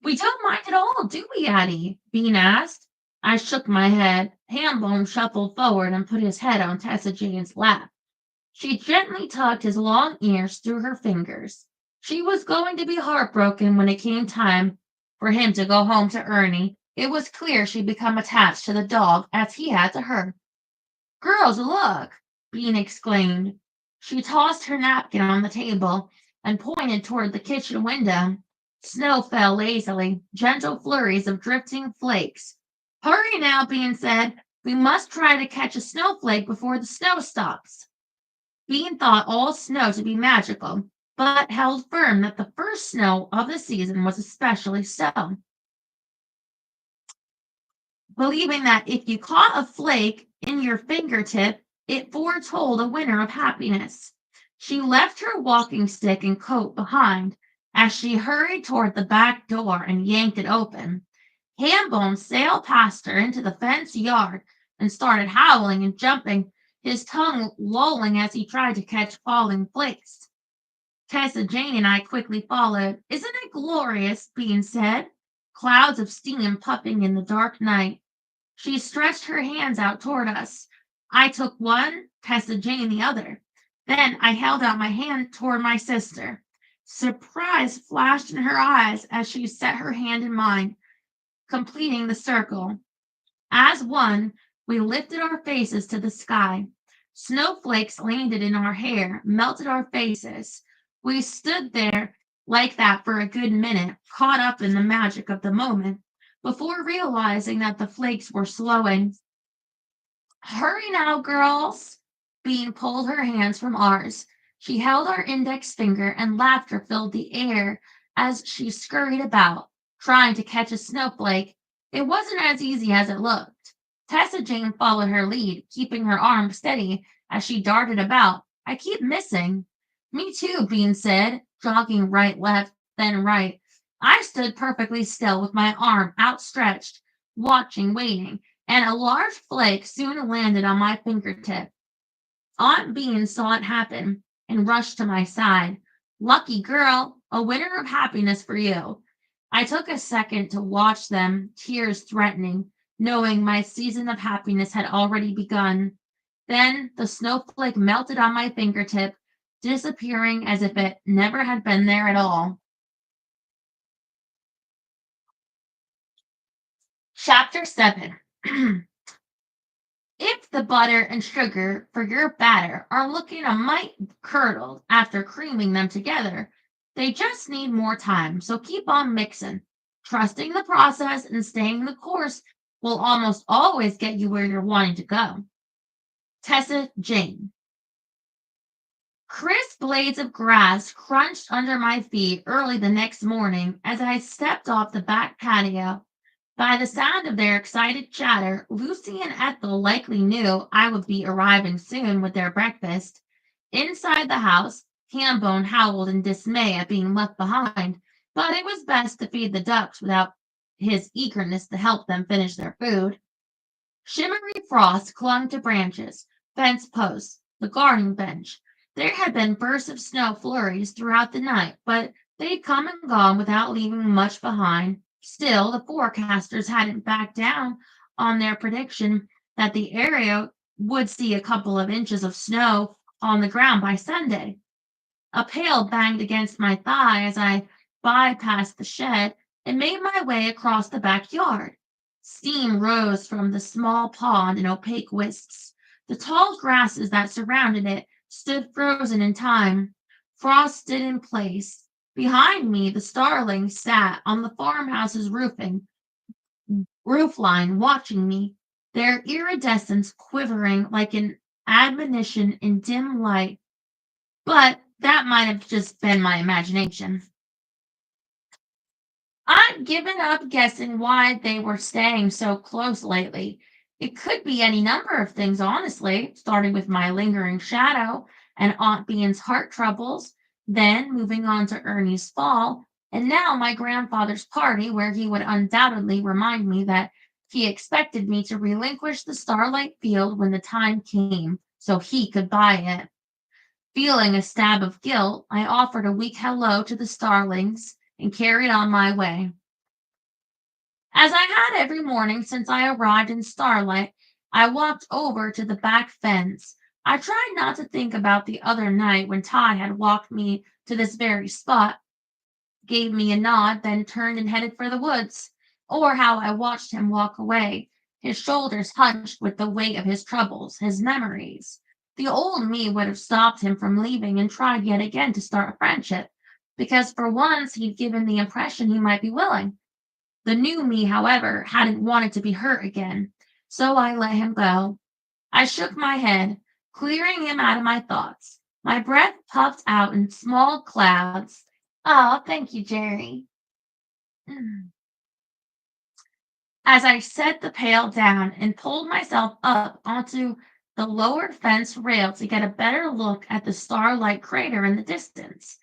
"We don't mind at all, do we, Addie?" Bean asked. I shook my head. Hambone shuffled forward and put his head on Tessa Jane's lap. She gently tugged his long ears through her fingers. She was going to be heartbroken when it came time for him to go home to Ernie. It was clear she'd become attached to the dog as he had to her. "Girls, look!" Bean exclaimed. She tossed her napkin on the table and pointed toward the kitchen window. Snow fell lazily, gentle flurries of drifting flakes. "Hurry now," Bean said. "We must try to catch a snowflake before the snow stops." Bean thought all snow to be magical, but held firm that the first snow of the season was especially so, believing that if you caught a flake in your fingertip, it foretold a winter of happiness. She left her walking stick and coat behind as she hurried toward the back door and yanked it open. Hambone sailed past her into the fenced yard and started howling and jumping, his tongue lolling as he tried to catch falling flakes. Tessa Jane and I quickly followed. "Isn't it glorious?" Bean said, clouds of steam puffing in the dark night. She stretched her hands out toward us. I took one, Tessa Jane the other. Then I held out my hand toward my sister. Surprise flashed in her eyes as she set her hand in mine, completing the circle. As one, we lifted our faces to the sky. Snowflakes landed in our hair, melted our faces. We stood there like that for a good minute, caught up in the magic of the moment, before realizing that the flakes were slowing. "Hurry now, girls." Bean pulled her hands from ours. She held our index finger, and laughter filled the air as she scurried about, trying to catch a snowflake. It wasn't as easy as it looked. Tessa Jane followed her lead, keeping her arm steady as she darted about. "I keep missing." "Me too," Bean said, jogging right, left, then right. I stood perfectly still with my arm outstretched, watching, waiting, and a large flake soon landed on my fingertip. Aunt Bean saw it happen and rushed to my side. "Lucky girl, a winner of happiness for you." I took a second to watch them, tears threatening, knowing my season of happiness had already begun. Then the snowflake melted on my fingertip, disappearing as if it never had been there at all. Chapter 7. If the butter and sugar for your batter are looking a mite curdled after creaming them together, they just need more time, so keep on mixing. Trusting the process and staying the course will almost always get you where you're wanting to go. Tessa Jane. Crisp blades of grass crunched under my feet early the next morning as I stepped off the back patio. By the sound of their excited chatter, Lucy and Ethel likely knew I would be arriving soon with their breakfast. Inside the house, Hambone howled in dismay at being left behind, but it was best to feed the ducks without his eagerness to help them finish their food. Shimmery frost clung to branches, fence posts, the garden bench. There had been bursts of snow flurries throughout the night, but they'd come and gone without leaving much behind. Still, the forecasters hadn't backed down on their prediction that the area would see a couple of inches of snow on the ground by Sunday. A pail banged against my thigh as I bypassed the shed and made my way across the backyard. Steam rose from the small pond in opaque wisps. The tall grasses that surrounded it stood frozen in time, frosted in place. Behind me, the starlings sat on the farmhouse's roof line, watching me, their iridescence quivering like an admonition in dim light. But that might have just been my imagination. I've given up guessing why they were staying so close lately. It could be any number of things, honestly, starting with my lingering shadow and Aunt Bean's heart troubles, then moving on to Ernie's fall, and now my grandfather's party, where he would undoubtedly remind me that he expected me to relinquish the Starlight Field when the time came so he could buy it. Feeling a stab of guilt, I offered a weak hello to the starlings and carried on my way. As I had every morning since I arrived in Starlight, I walked over to the back fence. I tried not to think about the other night when Ty had walked me to this very spot, gave me a nod, then turned and headed for the woods, or how I watched him walk away, his shoulders hunched with the weight of his troubles, his memories. The old me would have stopped him from leaving and tried yet again to start a friendship, because for once he'd given the impression he might be willing. The new me, however, hadn't wanted to be hurt again, so I let him go. I shook my head, clearing him out of my thoughts. My breath puffed out in small clouds. "Oh, thank you, Jerry." As I set the pail down and pulled myself up onto the lowered fence rail to get a better look at the starlight crater in the distance.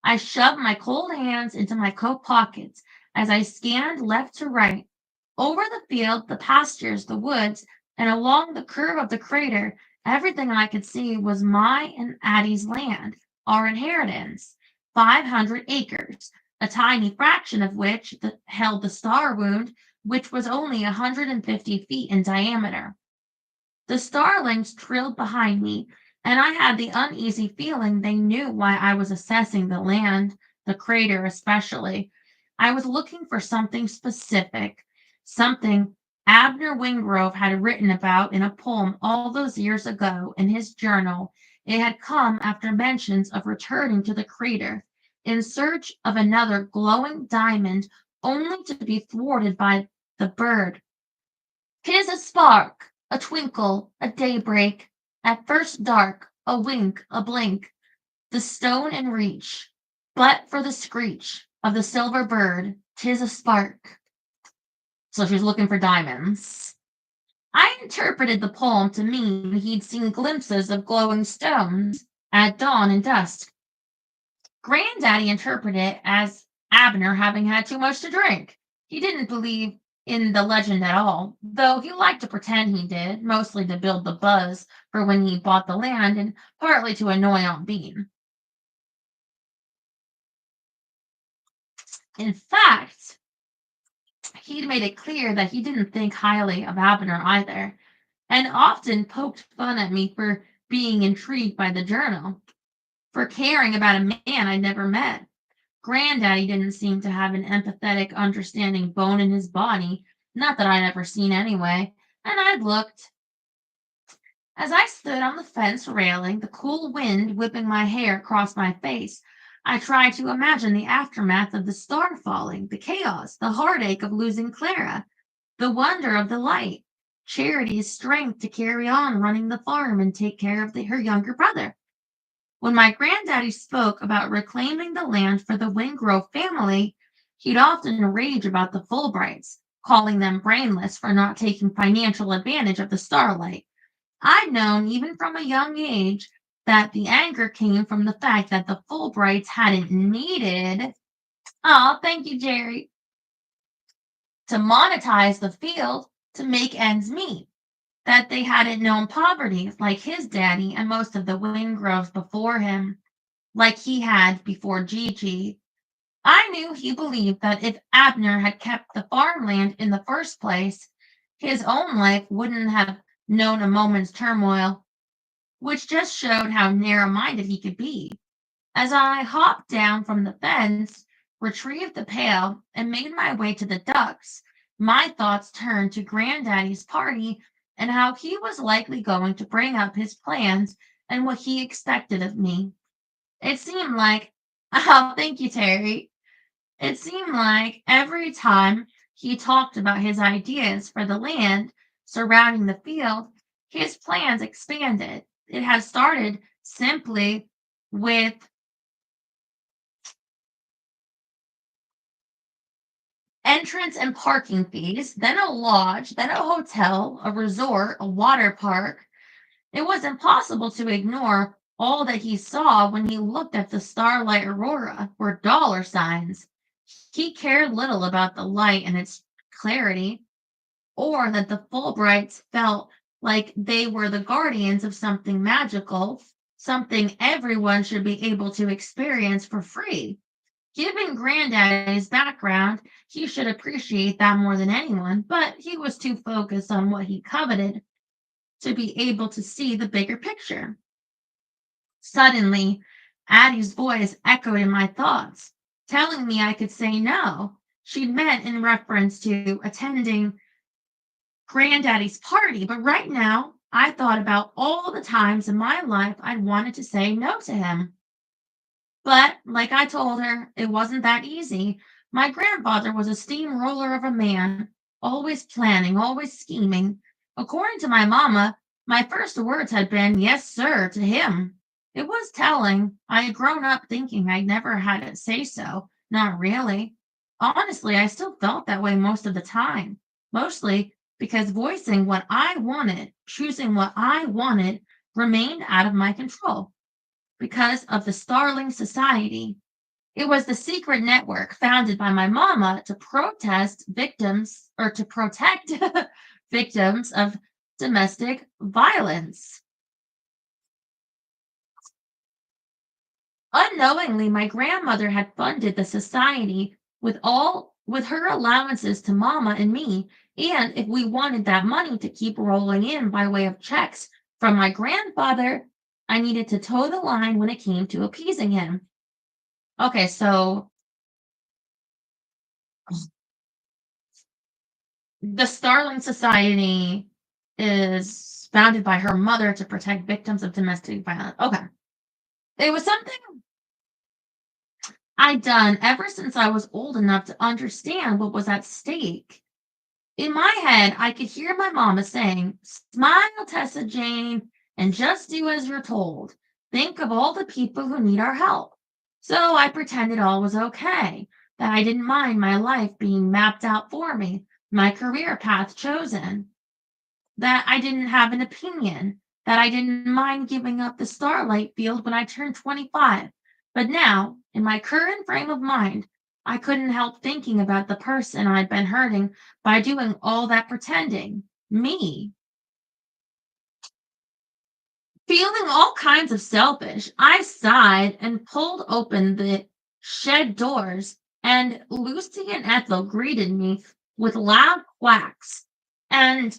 I shoved my cold hands into my coat pockets as I scanned left to right, over the field, the pastures, the woods, and along the curve of the crater. Everything I could see was my and Addie's land, our inheritance, 500 acres, a tiny fraction of which held the star wound, which was only 150 feet in diameter. The starlings trilled behind me, and I had the uneasy feeling they knew why I was assessing the land, the crater especially. I was looking for something specific, something Abner Wingrove had written about in a poem all those years ago in his journal. It had come after mentions of returning to the crater in search of another glowing diamond, only to be thwarted by the bird. "'Tis a spark, a twinkle, a daybreak, at first dark, a wink, a blink, the stone in reach. But for the screech of the silver bird, 'tis a spark." So she's looking for diamonds. I interpreted the poem to mean he'd seen glimpses of glowing stones at dawn and dusk. Granddaddy interpreted it as Abner having had too much to drink. He didn't believe in the legend at all, though he liked to pretend he did, mostly to build the buzz for when he bought the land and partly to annoy Aunt Bean. In fact, he'd made it clear that he didn't think highly of Abner either, and often poked fun at me for being intrigued by the journal, for caring about a man I'd never met. Granddaddy didn't seem to have an empathetic, understanding bone in his body, not that I'd ever seen anyway, and I'd looked. As I stood on the fence railing, the cool wind whipping my hair across my face, I tried to imagine the aftermath of the star falling, the chaos, the heartache of losing Clara, the wonder of the light, Charity's strength to carry on running the farm and take care of her younger brother. When my granddaddy spoke about reclaiming the land for the Wingrove family, he'd often rage about the Fulbrights, calling them brainless for not taking financial advantage of the starlight. I'd known even from a young age that the anger came from the fact that the Fulbrights hadn't needed, oh, thank you, Jerry, to monetize the field to make ends meet, that they hadn't known poverty like his daddy and most of the Wingroves before him, like he had before Gigi. I knew he believed that if Abner had kept the farmland in the first place, his own life wouldn't have known a moment's turmoil, which just showed how narrow-minded he could be. As I hopped down from the fence, retrieved the pail, and made my way to the ducks, my thoughts turned to Granddaddy's party and how he was likely going to bring up his plans and what he expected of me. It seemed like, oh, thank you, Terry. It seemed like every time he talked about his ideas for the land surrounding the field, his plans expanded. It had started simply with entrance and parking fees, then a lodge, then a hotel, a resort, a water park. It was impossible to ignore all that he saw when he looked at the starlight aurora were dollar signs. He cared little about the light and its clarity, or that the Fulbrights felt like they were the guardians of something magical, something everyone should be able to experience for free. Given Granddaddy's background, he should appreciate that more than anyone, but he was too focused on what he coveted to be able to see the bigger picture. Suddenly, Addie's voice echoed in my thoughts, telling me I could say no. She'd meant in reference to attending Granddaddy's party, but right now I thought about all the times in my life I'd wanted to say no to him. But, like I told her, it wasn't that easy. My grandfather was a steamroller of a man, always planning, always scheming. According to my mama, my first words had been, "Yes, sir," to him. It was telling. I had grown up thinking I'd never had it say so. Not really. Honestly, I still felt that way most of the time. Mostly because voicing what I wanted, choosing what I wanted, remained out of my control because of the Starling Society. It was the secret network founded by my mama to protest victims or to protect victims of domestic violence. Unknowingly, my grandmother had funded the society with her allowances to mama and me, and if we wanted that money to keep rolling in by way of checks from my grandfather, I needed to toe the line when it came to appeasing him. Okay, so the Starling Society is founded by her mother to protect victims of domestic violence. Okay. It was something I'd done ever since I was old enough to understand what was at stake. In my head, I could hear my mama saying, "Smile, Tessa Jane, and just do as you're told. Think of all the people who need our help." So I pretended all was okay, that I didn't mind my life being mapped out for me, my career path chosen, that I didn't have an opinion, that I didn't mind giving up the starlight field when I turned 25. But now, in my current frame of mind, I couldn't help thinking about the person I'd been hurting by doing all that pretending. Me. Feeling all kinds of selfish, I sighed and pulled open the shed doors, and Lucy and Ethel greeted me with loud quacks and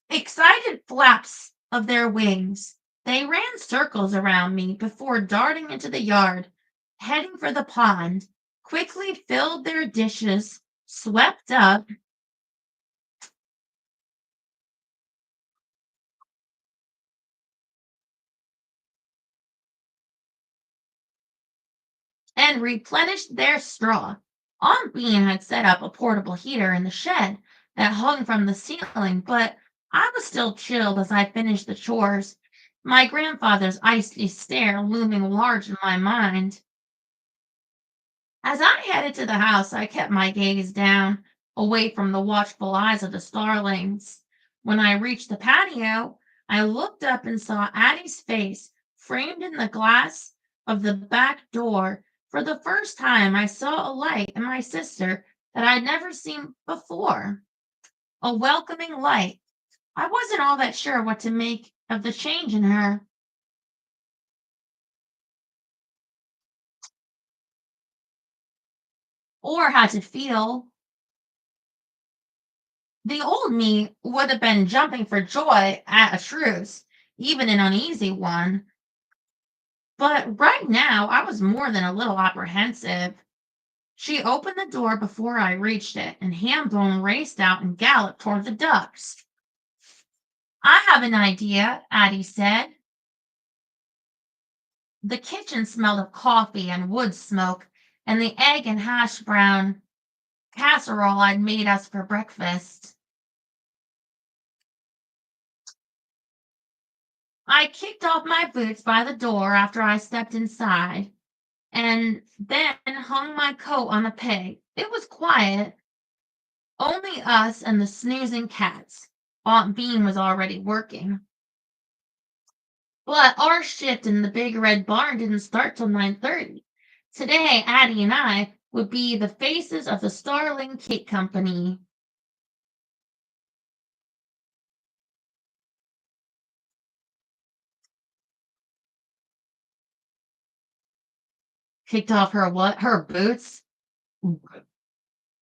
excited flaps of their wings. They ran circles around me before darting into the yard, heading for the pond, quickly filled their dishes, swept up, and replenished their straw. Aunt Bean had set up a portable heater in the shed that hung from the ceiling, but I was still chilled as I finished the chores, my grandfather's icy stare looming large in my mind. As I headed to the house, I kept my gaze down, away from the watchful eyes of the starlings. When I reached the patio, I looked up and saw Addie's face framed in the glass of the back door. For the first time, I saw a light in my sister that I'd never seen before. A welcoming light. I wasn't all that sure what to make of the change in her, or how to feel. The old me would have been jumping for joy at a truce, even an uneasy one. But right now, I was more than a little apprehensive. She opened the door before I reached it, and Hambone raced out and galloped toward the ducks. "I have an idea," Addie said. The kitchen smelled of coffee and wood smoke, and the egg and hash brown casserole I'd made us for breakfast. I kicked off my boots by the door after I stepped inside, and then hung my coat on a peg. It was quiet, only us and the snoozing cats. Aunt Bean was already working. But our shift in the big red barn didn't start till 9:30. Today, Addie and I would be the faces of the Starling Cake Company. Kicked off her what? Her boots?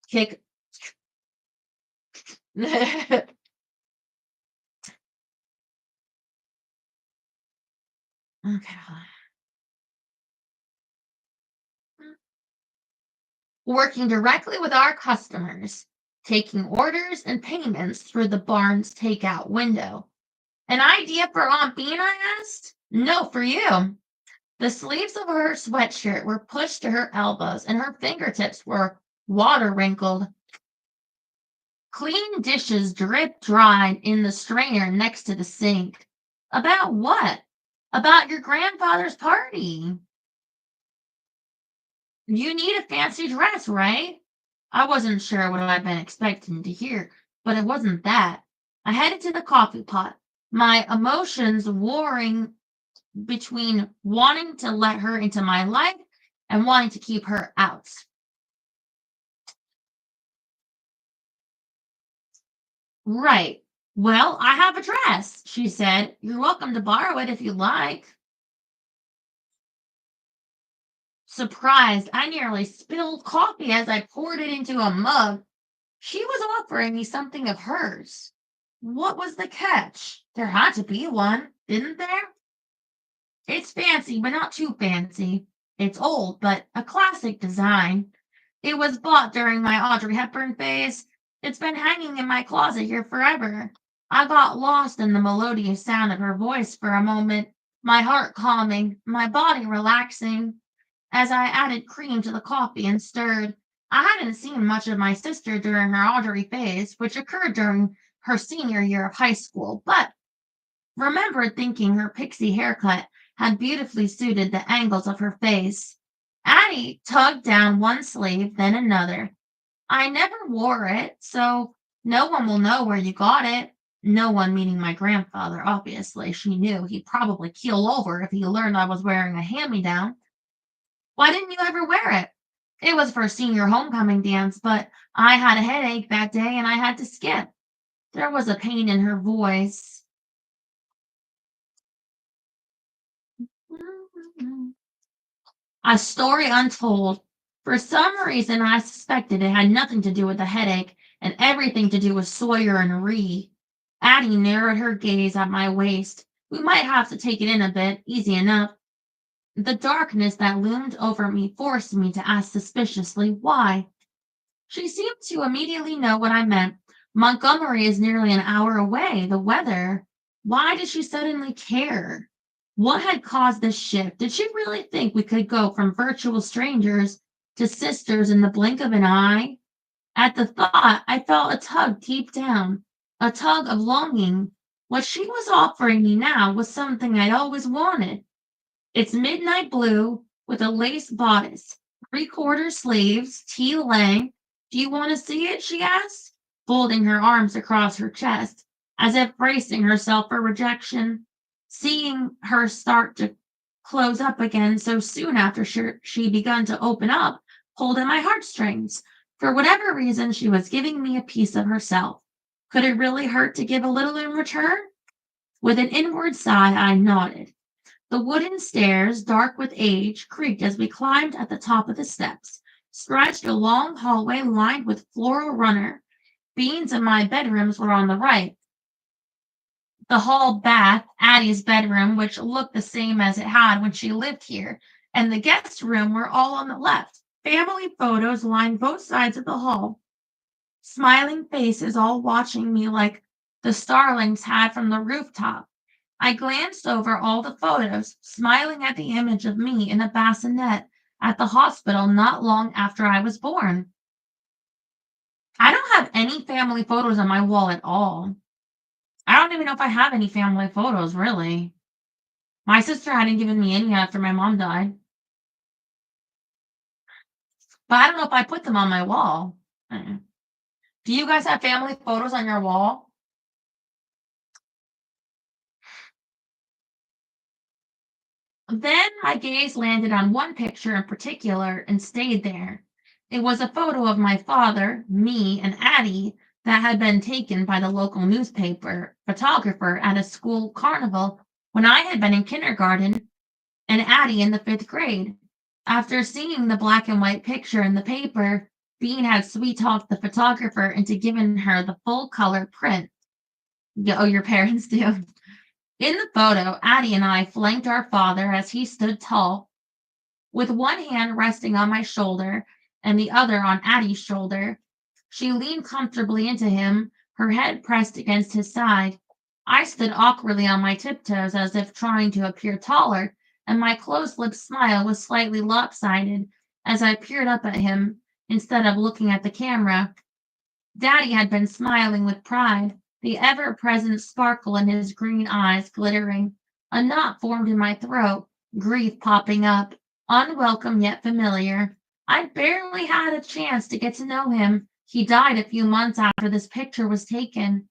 Kick. Okay. Working directly with our customers, taking orders and payments through the barn's takeout window. An idea for Aunt Bean, I asked? No, for you. The sleeves of her sweatshirt were pushed to her elbows, and her fingertips were water wrinkled. Clean dishes drip dried in the strainer next to the sink. About what? About your grandfather's party. You need a fancy dress, right? I wasn't sure what I'd been expecting to hear, but it wasn't that. I headed to the coffee pot, my emotions warring between wanting to let her into my life and wanting to keep her out. Right. Well, I have a dress, she said. You're welcome to borrow it if you like. Surprised, I nearly spilled coffee as I poured it into a mug. She was offering me something of hers. What was the catch? There had to be one, didn't there? It's fancy, but not too fancy. It's old, but a classic design. It was bought during my Audrey Hepburn phase. It's been hanging in my closet here forever. I got lost in the melodious sound of her voice for a moment, my heart calming, my body relaxing. As I added cream to the coffee and stirred, I hadn't seen much of my sister during her Audrey phase, which occurred during her senior year of high school, but remembered thinking her pixie haircut had beautifully suited the angles of her face. Addie tugged down one sleeve, then another. I never wore it, so no one will know where you got it. No one, meaning my grandfather, obviously. She knew he'd probably keel over if he learned I was wearing a hand me down. Why didn't you ever wear it? It was for senior homecoming dance, but I had a headache that day and I had to skip. There was a pain in her voice. A story untold. For some reason, I suspected it had nothing to do with the headache and everything to do with Sawyer and Ree. Addie narrowed her gaze at my waist. We might have to take it in a bit, easy enough. The darkness that loomed over me forced me to ask suspiciously why. She seemed to immediately know what I meant. Montgomery is nearly an hour away. The weather. Why did she suddenly care? What had caused this shift? Did she really think we could go from virtual strangers to sisters in the blink of an eye? At the thought, I felt a tug deep down, a tug of longing. What she was offering me now was something I'd always wanted. It's midnight blue with a lace bodice, three-quarter sleeves, tea length. Do you want to see it? She asked, folding her arms across her chest, as if bracing herself for rejection. Seeing her start to close up again so soon after she begun to open up, pulled at my heartstrings. For whatever reason, she was giving me a piece of herself. Could it really hurt to give a little in return? With an inward sigh, I nodded. The wooden stairs, dark with age, creaked as we climbed at the top of the steps, stretched a long hallway lined with floral runner. Beans and my bedrooms were on the right. The hall bath, Addie's bedroom, which looked the same as it had when she lived here, and the guest room were all on the left. Family photos lined both sides of the hall, smiling faces all watching me like the starlings had from the rooftop. I glanced over all the photos, smiling at the image of me in a bassinet at the hospital not long after I was born. I don't have any family photos on my wall at all. I don't even know if I have any family photos, really. My sister hadn't given me any after my mom died. But I don't know if I put them on my wall. Do you guys have family photos on your wall? Then my gaze landed on one picture in particular and stayed there. It was a photo of my father, me, and Addie that had been taken by the local newspaper photographer at a school carnival when I had been in kindergarten and Addie in the fifth grade. After seeing the black and white picture in the paper, Bean had sweet talked the photographer into giving her the full color print. Oh, your parents do. In the photo, Addie and I flanked our father as he stood tall, with one hand resting on my shoulder and the other on Addie's shoulder. She leaned comfortably into him, her head pressed against his side. I stood awkwardly on my tiptoes as if trying to appear taller, and my close-lipped smile was slightly lopsided as I peered up at him instead of looking at the camera. Daddy had been smiling with pride, the ever-present sparkle in his green eyes glittering. A knot formed in my throat, grief popping up, unwelcome yet familiar. I barely had a chance to get to know him. He died a few months after this picture was taken.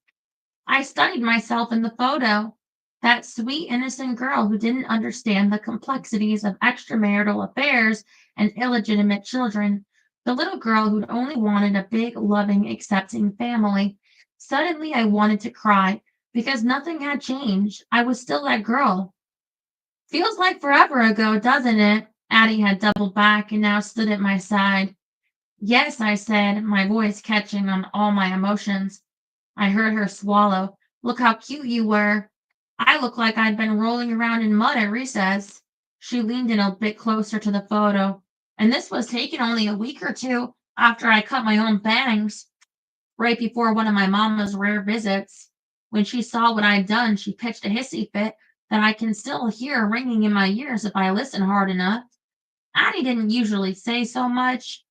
I studied myself in the photo. That sweet, innocent girl who didn't understand the complexities of extramarital affairs and illegitimate children. The little girl who'd only wanted a big, loving, accepting family. Suddenly, I wanted to cry because nothing had changed. I was still that girl. Feels like forever ago, doesn't it? Addie had doubled back and now stood at my side. Yes, I said, my voice catching on all my emotions. I heard her swallow. Look how cute you were. I look like I'd been rolling around in mud at recess. She leaned in a bit closer to the photo. And this was taken only a week or two after I cut my own bangs, right before one of my mama's rare visits. When she saw what I'd done, she pitched a hissy fit that I can still hear ringing in my ears if I listen hard enough. Addie didn't usually say so much,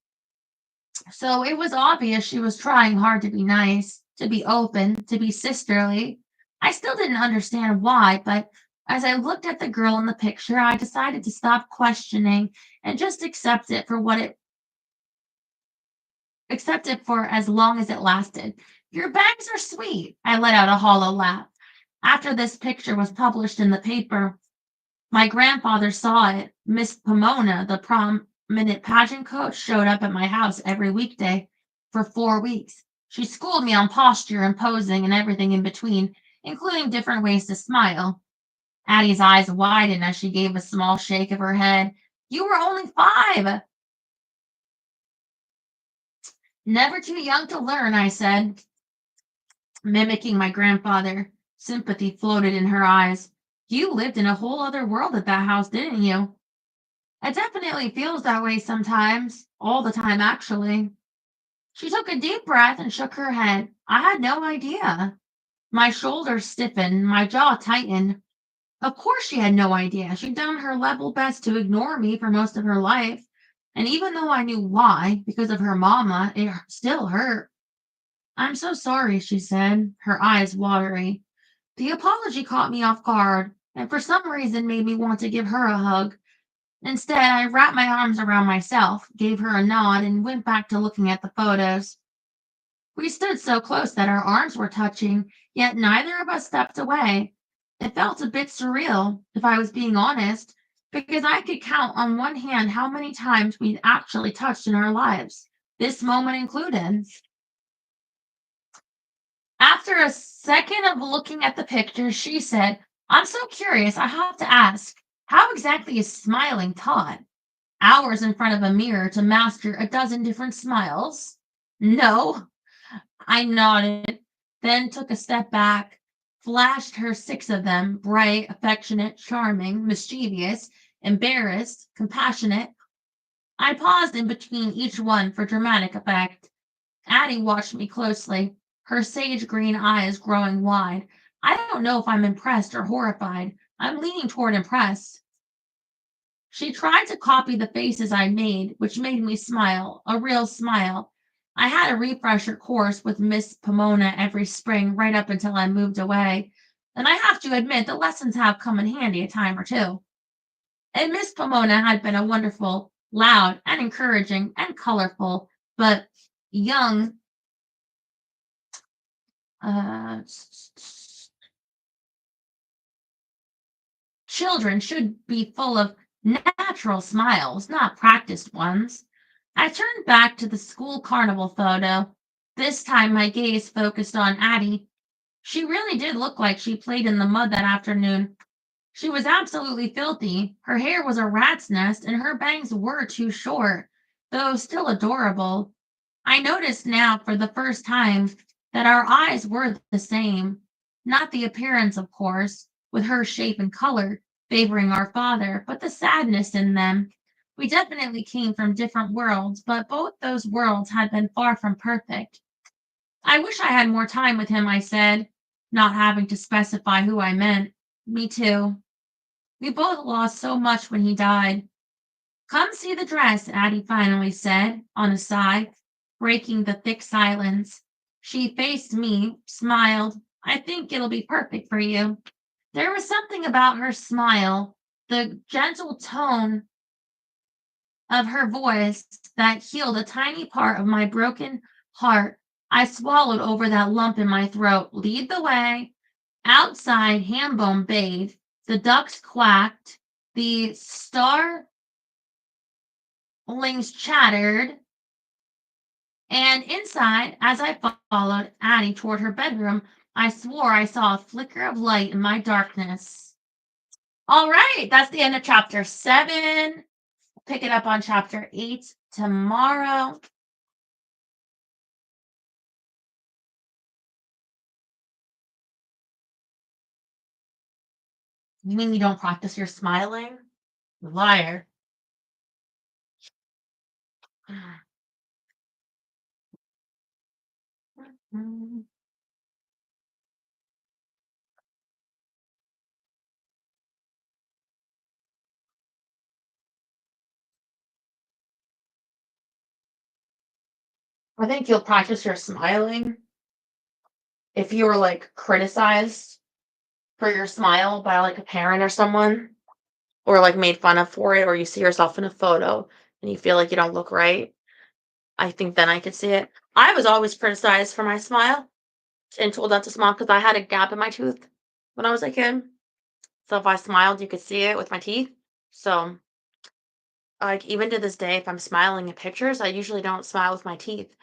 so it was obvious she was trying hard to be nice, to be open, to be sisterly. I still didn't understand why, but as I looked at the girl in the picture, I decided to stop questioning and just accept it for as long as it lasted. Your bags are sweet. I let out a hollow laugh. After this picture was published in the paper, my grandfather saw it. Miss Pomona, the prominent pageant coach, showed up at my house every weekday for 4 weeks. She schooled me on posture and posing and everything in between, including different ways to smile. Addie's eyes widened as she gave a small shake of her head. You were only 5. Never too young to learn, I said, mimicking my grandfather. Sympathy floated in her eyes. You lived in a whole other world at that house, didn't you? It definitely feels that way sometimes, all the time, actually. She took a deep breath and shook her head. I had no idea. My shoulders stiffened, my jaw tightened. Of course, she had no idea. She'd done her level best to ignore me for most of her life. And even though I knew why, because of her mama, it still hurt. I'm so sorry, she said, her eyes watery. The apology caught me off guard, and for some reason made me want to give her a hug. Instead, I wrapped my arms around myself, gave her a nod, and went back to looking at the photos. We stood so close that our arms were touching, yet neither of us stepped away. It felt a bit surreal, if I was being honest, because I could count on one hand how many times we'd actually touched in our lives, this moment included. After a second of looking at the picture, she said, I'm so curious, I have to ask, how exactly is smiling taught? Hours in front of a mirror to master a dozen different smiles? No, I nodded, then took a step back, flashed her 6 of them, bright, affectionate, charming, mischievous, embarrassed, compassionate. I paused in between each one for dramatic effect. Addie watched me closely, her sage green eyes growing wide. I don't know if I'm impressed or horrified. I'm leaning toward impressed. She tried to copy the faces I made, which made me smile, a real smile. I had a refresher course with Miss Pomona every spring right up until I moved away, and I have to admit the lessons have come in handy a time or two. And Miss Pomona had been a wonderful, loud, and encouraging, and colorful, but young, uh, children should be full of natural smiles, not practiced ones. I turned back to the school carnival photo. This time my gaze focused on Addie. She really did look like she played in the mud that afternoon. She was absolutely filthy. Her hair was a rat's nest, and her bangs were too short, though still adorable. I noticed now for the first time that our eyes were the same. Not the appearance, of course, with her shape and color favoring our father, but the sadness in them. We definitely came from different worlds, but both those worlds had been far from perfect. I wish I had more time with him, I said, not having to specify who I meant. Me too. We both lost so much when he died. Come see the dress, Addie finally said, on a sigh, breaking the thick silence. She faced me, smiled. I think it'll be perfect for you. There was something about her smile, the gentle tone of her voice that healed a tiny part of my broken heart. I swallowed over that lump in my throat. Lead the way. Outside, Hambone bathed. The ducks quacked. The starlings chattered. And inside, as I followed Addie toward her bedroom, I swore I saw a flicker of light in my darkness. All right, that's the end of chapter 7. Pick it up on chapter 8 tomorrow. You mean you don't practice your smiling? Liar. I think you'll practice your smiling if you were like criticized for your smile by like a parent or someone, or like made fun of for it, or you see yourself in a photo and you feel like you don't look right. I think then I could see it. I was always criticized for my smile and told not to smile because I had a gap in my tooth when I was a kid. So if I smiled, you could see it with my teeth. So like even to this day, if I'm smiling in pictures, I usually don't smile with my teeth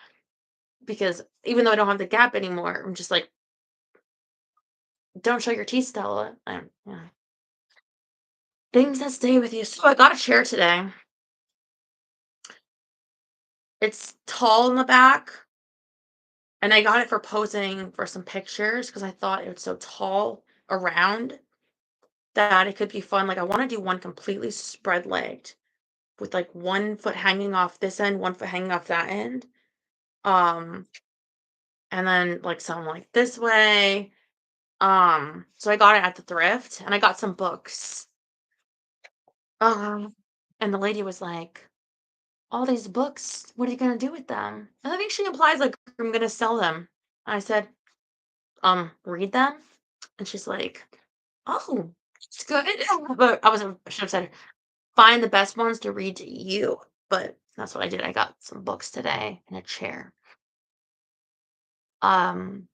because even though I don't have the gap anymore, I'm just like, don't show your teeth, Stella. Yeah. Things that stay with you. So I got a chair today. It's tall in the back, and I got it for posing for some pictures because I thought it was so tall around that it could be fun. Like I want to do one completely spread legged with like one foot hanging off this end, one foot hanging off that end. Um, and then like some like this way. So I got it at the thrift and I got some books. Um, and the lady was like, all these books, what are you gonna do with them? And I think she implies like I'm gonna sell them. I said, read them? And she's like, oh, it's good. But I should have said, find the best ones to read to you. But that's what I did. I got some books today and a chair. Um,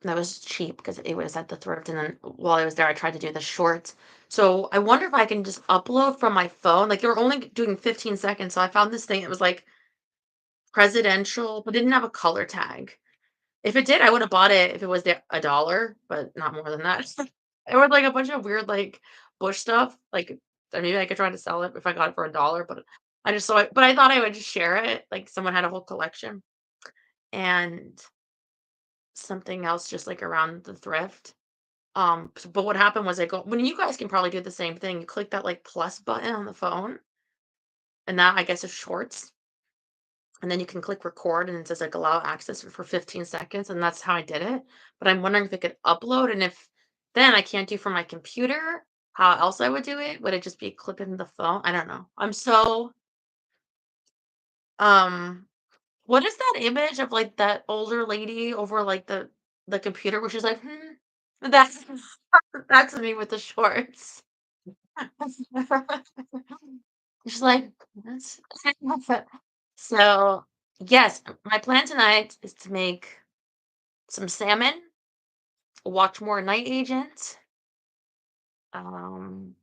that was cheap because it was at the thrift. And then while I was there, I tried to do the shorts. So I wonder if I can just upload from my phone. Like they were only doing 15 seconds. So I found this thing. It was like presidential, but didn't have a color tag. If it did, I would have bought it if it was a dollar, but not more than that. It was like a bunch of weird like bush stuff. Like maybe I could try to sell it if I got it for a dollar, but I just saw it. But I thought I would just share it. Like someone had a whole collection and something else just like around the thrift. But what happened was I go when you guys can probably do the same thing. You click that like plus button on the phone, and that I guess is shorts. And then you can click record and it says like allow access for 15 seconds. And that's how I did it. But I'm wondering if it could upload and if then I can't do from my computer, how else I would do it. Would it just be clipping the phone? I don't know. I'm so um what is that image of like that older lady over like the computer where she's like, that's that's me with the shorts. She's like, that's so yes, my plan tonight is to make some salmon, watch more Night Agent. Um,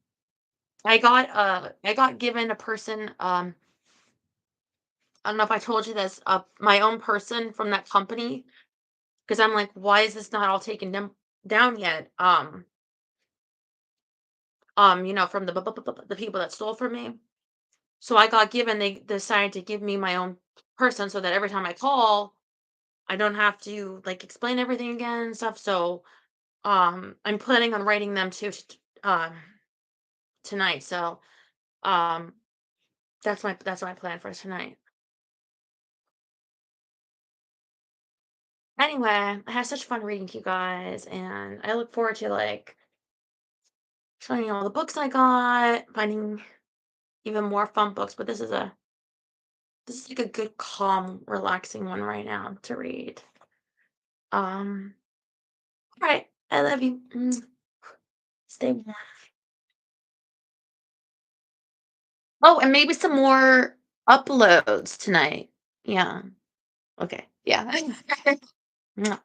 I got given a person. I don't know if I told you this. My own person from that company because I'm like, why is this not all taken down yet? From the people that stole from me. So I got given. They decided to give me my own person so that every time I call, I don't have to like explain everything again and stuff. So I'm planning on writing them tonight. So um that's my plan for tonight. Anyway, I had such fun reading to you guys, and I look forward to like showing you all the books I got, finding even more fun books. But this is like a good, calm, relaxing one right now to read. Um, all right, I love you. Stay warm. Oh, and maybe some more uploads tonight. Yeah. Okay. Yeah. Mwah.